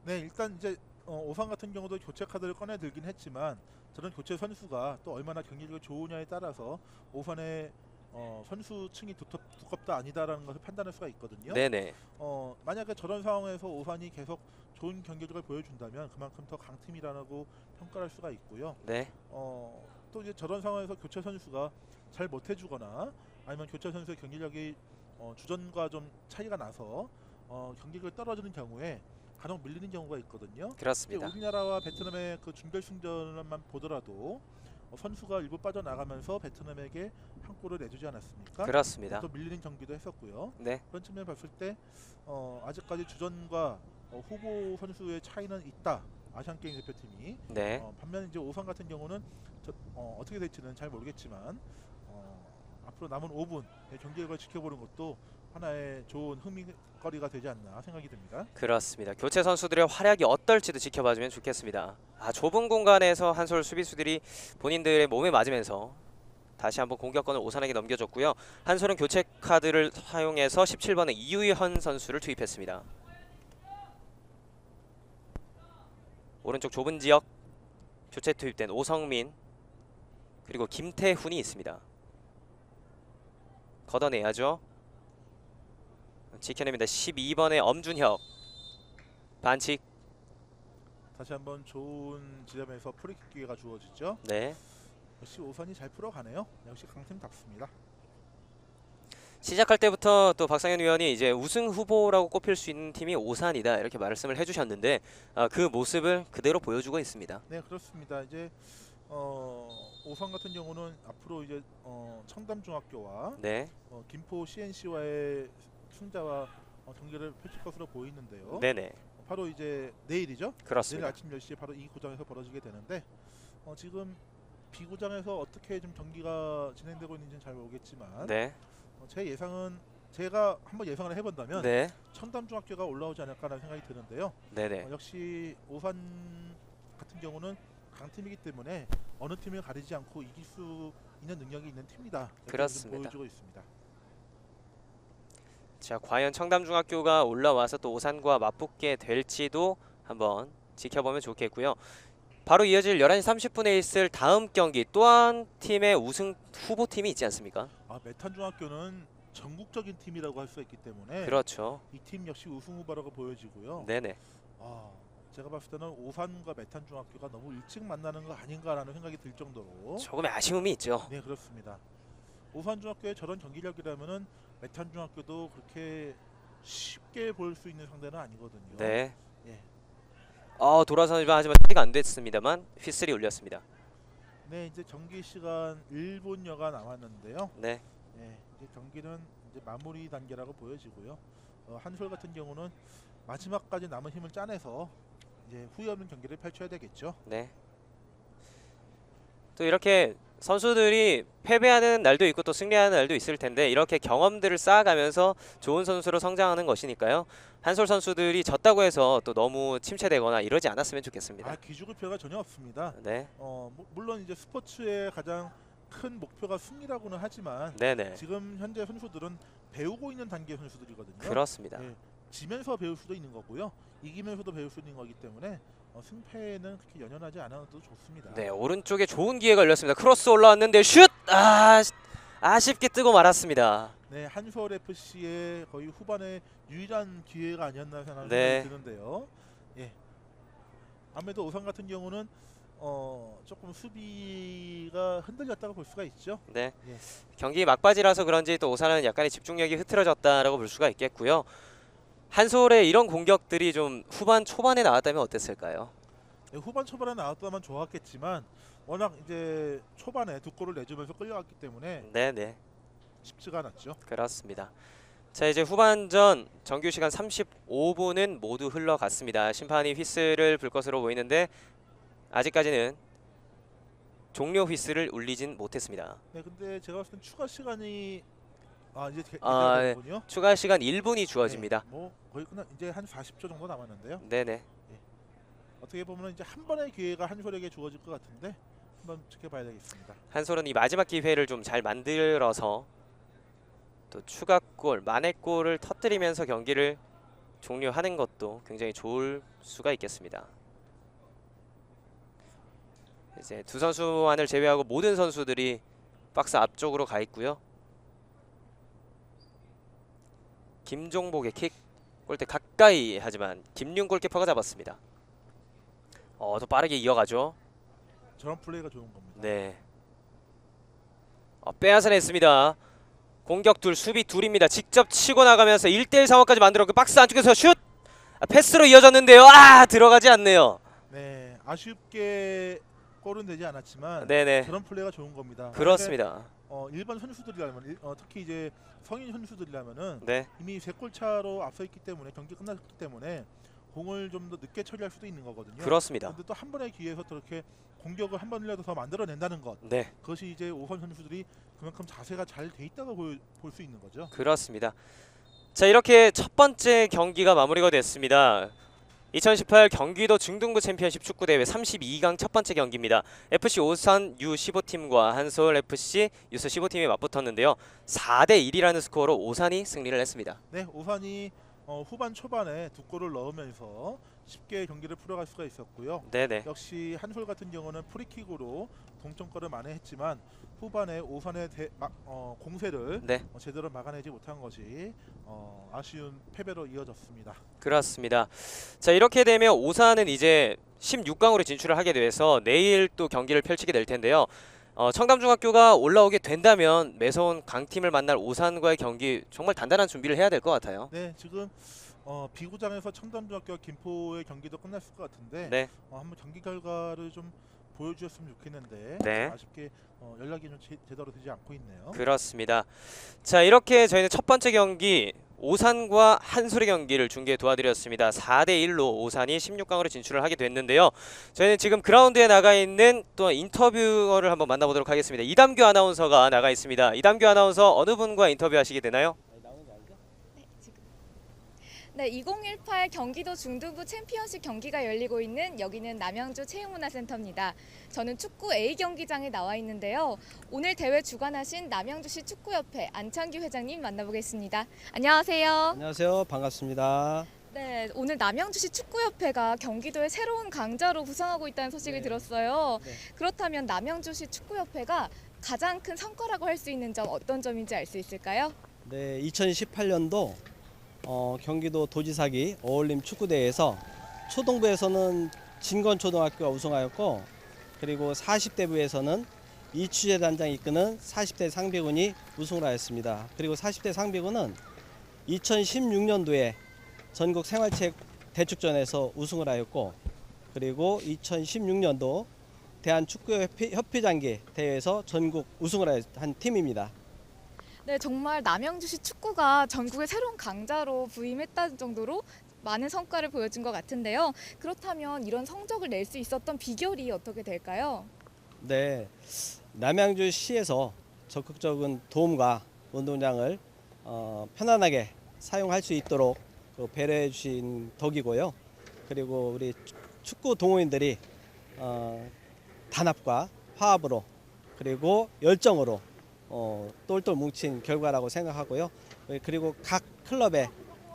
네, 일단 이제 오산 같은 경우도 교체 카드를 꺼내 들긴 했지만 저런 교체 선수가 또 얼마나 경기력이 좋으냐에 따라서 오산의 선수층이 두껍다 아니다라는 것을 판단할 수가 있거든요. 네네. 만약에 저런 상황에서 오산이 계속 좋은 경기력을 보여준다면 그만큼 더 강팀이라고 평가할 수가 있고요. 네. 또 이제 저런 상황에서 교체 선수가 잘 못해주거나 아니면 교체 선수의 경기력이 주전과 좀 차이가 나서 경기력이 떨어지는 경우에 간혹 밀리는 경우가 있거든요. 그렇습니다. 우리나라와 베트남의 그 준결승전만 보더라도 선수가 일부 빠져나가면서 베트남에게 한 골을 내주지 않았습니까? 그렇습니다. 또 밀리는 경기도 했었고요. 네. 그런 측면을 봤을 때 아직까지 주전과 후보 선수의 차이는 있다. 아시안 게임 대표팀이. 네. 반면 이제 오산 같은 경우는 어떻게 될지는 잘 모르겠지만 앞으로 남은 5분의 경기력을 지켜보는 것도 하나의 좋은 흥미거리가 되지 않나 생각이 듭니다. 그렇습니다. 교체 선수들의 활약이 어떨지도 지켜봐주면 좋겠습니다. 좁은 공간에서 한솔 수비수들이 본인들의 몸에 맞으면서 다시 한번 공격권을 오산에게 넘겨줬고요. 한솔은 교체 카드를 사용해서 17번의 이우현 선수를 투입했습니다. 오른쪽 좁은 지역 교체 투입된 오성민 그리고 김태훈이 있습니다. 걷어내야죠. 지켜냅니다. 12번의 엄준혁 반칙. 다시 한번 좋은 지점에서 프리킥 기회가 주어지죠. 네. 역시 오산이 잘 풀어가네요. 역시 강팀답습니다. 시작할 때부터 또 박상현 위원이 이제 우승 후보라고 꼽힐 수 있는 팀이 오산이다 이렇게 말씀을 해주셨는데 그 모습을 그대로 보여주고 있습니다. 네, 그렇습니다. 이제 오산 같은 경우는 앞으로 이제 청담중학교와 네. 김포 CNC와의 승자와 경기를 펼칠 것으로 보이는데요. 네네. 바로 이제 내일이죠. 내일 그렇습니다. 아침 10시에 바로 이 구장에서 벌어지게 되는데 지금 B구장에서 어떻게 좀 경기가 진행되고 있는지는 잘 모르겠지만 네. 제 예상은 제가 한번 예상을 해본다면 네. 청담중학교가 올라오지 않을까라는 생각이 드는데요. 네네. 역시 오산 같은 경우는 강팀이기 때문에 어느 팀을 가리지 않고 이길 수 있는 능력이 있는 팀이다. 이렇게 그렇습니다. 보여주고 있습니다. 자, 과연 청담중학교가 올라와서 또 오산과 맞붙게 될지도 한번 지켜보면 좋겠고요. 바로 이어질 11시 30분에 있을 다음 경기 또 한 팀의 우승 후보팀이 있지 않습니까? 메탄중학교는 전국적인 팀이라고 할 수 있기 때문에 그렇죠. 이 팀 역시 우승 후보라고 보여지고요. 네네. 제가 봤을 때는 오산과 메탄중학교가 너무 일찍 만나는 거 아닌가라는 생각이 들 정도로 조금의 아쉬움이 있죠. 네, 그렇습니다. 오산중학교의 저런 경기력이라면은 메탄중학교도 그렇게 쉽게 볼 수 있는 상대는 아니거든요. 네. 예. 돌아서지만 하지만 처리가 안 됐습니다만 휘슬이 울렸습니다. 네, 이제 경기 시간 1분여가 남았는데요. 네. 예, 이제 경기는 이제 마무리 단계라고 보여지고요. 한솔 같은 경우는 마지막까지 남은 힘을 짜내서 이제 후회 없는 경기를 펼쳐야 되겠죠. 네. 또 이렇게 선수들이 패배하는 날도 있고 또 승리하는 날도 있을 텐데 이렇게 경험들을 쌓아가면서 좋은 선수로 성장하는 것이니까요. 한솔 선수들이 졌다고 해서 또 너무 침체되거나 이러지 않았으면 좋겠습니다. 기죽을 필요가 전혀 없습니다. 네, 물론 이제 스포츠의 가장 큰 목표가 승리라고는 하지만 네네, 지금 현재 선수들은 배우고 있는 단계의 선수들이거든요. 그렇습니다. 예, 지면서 배울 수도 있는 거고요. 이기면서도 배울 수 있는 거기 때문에 승패는 그렇게 연연하지 않아도 좋습니다. 네, 오른쪽에 좋은 기회가 열렸습니다. 크로스 올라왔는데 슛! 아쉽게 뜨고 말았습니다. 네, 한솔 FC의 거의 후반에 유일한 기회가 아니었나 생각이 네. 드는데요. 예, 아무래도 오산 같은 경우는 조금 수비가 흔들렸다고 볼 수가 있죠. 네, 예. 경기 막바지라서 그런지 또 오산은 약간의 집중력이 흐트러졌다라고 볼 수가 있겠고요. 한솔의 이런 공격들이 좀 후반 초반에 나왔다면 어땠을까요? 예, 후반 초반에 나왔다면 좋았겠지만 워낙 이제 초반에 두 골을 내주면서 끌려갔기 때문에 네네, 쉽지가 않았죠. 그렇습니다. 자, 이제 후반전 정규 시간 35분은 모두 흘러갔습니다. 심판이 휘슬을 불 것으로 보이는데 아직까지는 종료 휘슬을 울리진 못했습니다. 네, 근데 제가 봤을 땐 추가 시간이 이제 아, 되는군요. 추가 시간 1분이 주어집니다. 네, 뭐 거의 끝나 이제 한 40초 정도 남았는데요. 네네. 어떻게 보면 이제 한 번의 기회가 한솔에게 주어질 것 같은데 한번 지켜봐야 되겠습니다. 한솔은 이 마지막 기회를 좀 잘 만들어서 또 추가골, 만회골을 터뜨리면서 경기를 종료하는 것도 굉장히 좋을 수가 있겠습니다. 이제 두 선수만을 제외하고 모든 선수들이 박스 앞쪽으로 가 있고요. 김종복의 킥, 골대 가까이 하지만 김윤 골키퍼가 잡았습니다. 더 빠르게 이어가죠. 저런 플레이가 좋은 겁니다. 네. 빼앗아냈습니다. 공격 둘, 수비 둘입니다. 직접 치고 나가면서 1대1 상황까지 만들었고 박스 안쪽에서 슛! 패스로 이어졌는데요. 들어가지 않네요. 네, 아쉽게 골은 되지 않았지만 네네. 저런 플레이가 좋은 겁니다. 그렇습니다. 일반 선수들이라면 특히 이제 성인 선수들이라면은 네. 이미 3골 차로 앞서 있기 때문에 경기 끝났기 때문에 공을 좀 더 늦게 처리할 수도 있는 거거든요. 그렇습니다. 그런데 또 한 번의 기회에서 그렇게 공격을 한 번이라도 더 만들어낸다는 것, 네. 그것이 이제 오선 선수들이 그만큼 자세가 잘 돼 있다고 볼 수 있는 거죠. 그렇습니다. 자, 이렇게 첫 번째 경기가 마무리가 됐습니다. 2018 경기도 중등부 챔피언십 축구대회 32강 첫 번째 경기입니다. FC 오산 U15팀과 한솔 FC U15팀이 맞붙었는데요. 4대1이라는 스코어로 오산이 승리를 했습니다. 네, 오산이 후반 초반에 두 골을 넣으면서 쉽게 경기를 풀어갈 수가 있었고요. 네네. 역시 한솔 같은 경우는 프리킥으로 동점골을 만회했지만 후반에 오산의 공세를 네. 제대로 막아내지 못한 것이 아쉬운 패배로 이어졌습니다. 그렇습니다. 자, 이렇게 되면 오산은 이제 16강으로 진출을 하게 돼서 내일 또 경기를 펼치게 될 텐데요. 청담중학교가 올라오게 된다면 매서운 강팀을 만날 오산과의 경기 정말 단단한 준비를 해야 될 것 같아요. 네, 지금 비구장에서 청담중학교와 김포의 경기도 끝났을 것 같은데 네. 한번 경기 결과를 좀 보여주셨으면 좋겠는데 네. 아쉽게 연락이 좀 제대로 되지 않고 있네요. 그렇습니다. 자, 이렇게 저희는 첫 번째 경기 오산과 한솔의 경기를 중계 도와드렸습니다. 4대1로 오산이 16강으로 진출을 하게 됐는데요. 저희는 지금 그라운드에 나가 있는 또 인터뷰어를 한번 만나보도록 하겠습니다. 이담규 아나운서가 나가 있습니다. 이담규 아나운서 어느 분과 인터뷰하시게 되나요? 네, 2018 경기도 중등부 챔피언십 경기가 열리고 있는 여기는 남양주 체육문화센터입니다. 저는 축구 A 경기장에 나와 있는데요. 오늘 대회 주관하신 남양주시 축구협회 안창규 회장님 만나보겠습니다. 안녕하세요. 안녕하세요. 반갑습니다. 네, 오늘 남양주시 축구협회가 경기도의 새로운 강자로 부상하고 있다는 소식을 네. 들었어요. 네. 그렇다면 남양주시 축구협회가 가장 큰 성과라고 할 수 있는 점 어떤 점인지 알 수 있을까요? 네, 2018년도 경기도 도지사기 어울림 축구대회에서 초등부에서는 진건초등학교가 우승하였고 그리고 40대부에서는 이취재 단장이 이끄는 40대 상비군이 우승을 하였습니다. 그리고 40대 상비군은 2016년도에 전국 생활체육 대축전에서 우승을 하였고 그리고 2016년도 대한축구협회장기 대회에서 전국 우승을 한 팀입니다. 네, 정말 남양주시 축구가 전국의 새로운 강자로 부임했다는 정도로 많은 성과를 보여준 것 같은데요. 그렇다면 이런 성적을 낼 수 있었던 비결이 어떻게 될까요? 네, 남양주시에서 적극적인 도움과 운동장을 편안하게 사용할 수 있도록 배려해 주신 덕이고요. 그리고 우리 축구 동호인들이 단합과 화합으로 그리고 열정으로 똘똘 뭉친 결과라고 생각하고요. 그리고 각 클럽의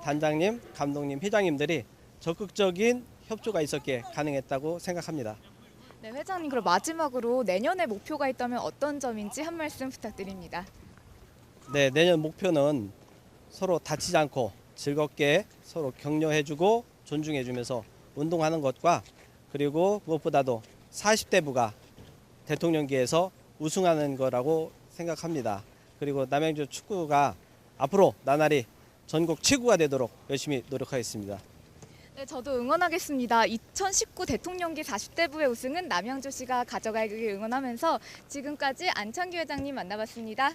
단장님, 감독님, 회장님들이 적극적인 협조가 있었기에 가능했다고 생각합니다. 네, 회장님 그럼 마지막으로 내년에 목표가 있다면 어떤 점인지 한 말씀 부탁드립니다. 네, 내년 목표는 서로 다치지 않고 즐겁게 서로 격려해주고 존중해주면서 운동하는 것과 그리고 무엇보다도 40대 부가 대통령기에서 우승하는 거라고 생각합니다. 그리고 남양주 축구가 앞으로 나날이 전국 최고가 되도록 열심히 노력하겠습니다. 네, 저도 응원하겠습니다. 2019 대통령기 40대 부의 우승은 남양주시가 가져가길 응원하면서 지금까지 안창규 회장님 만나봤습니다.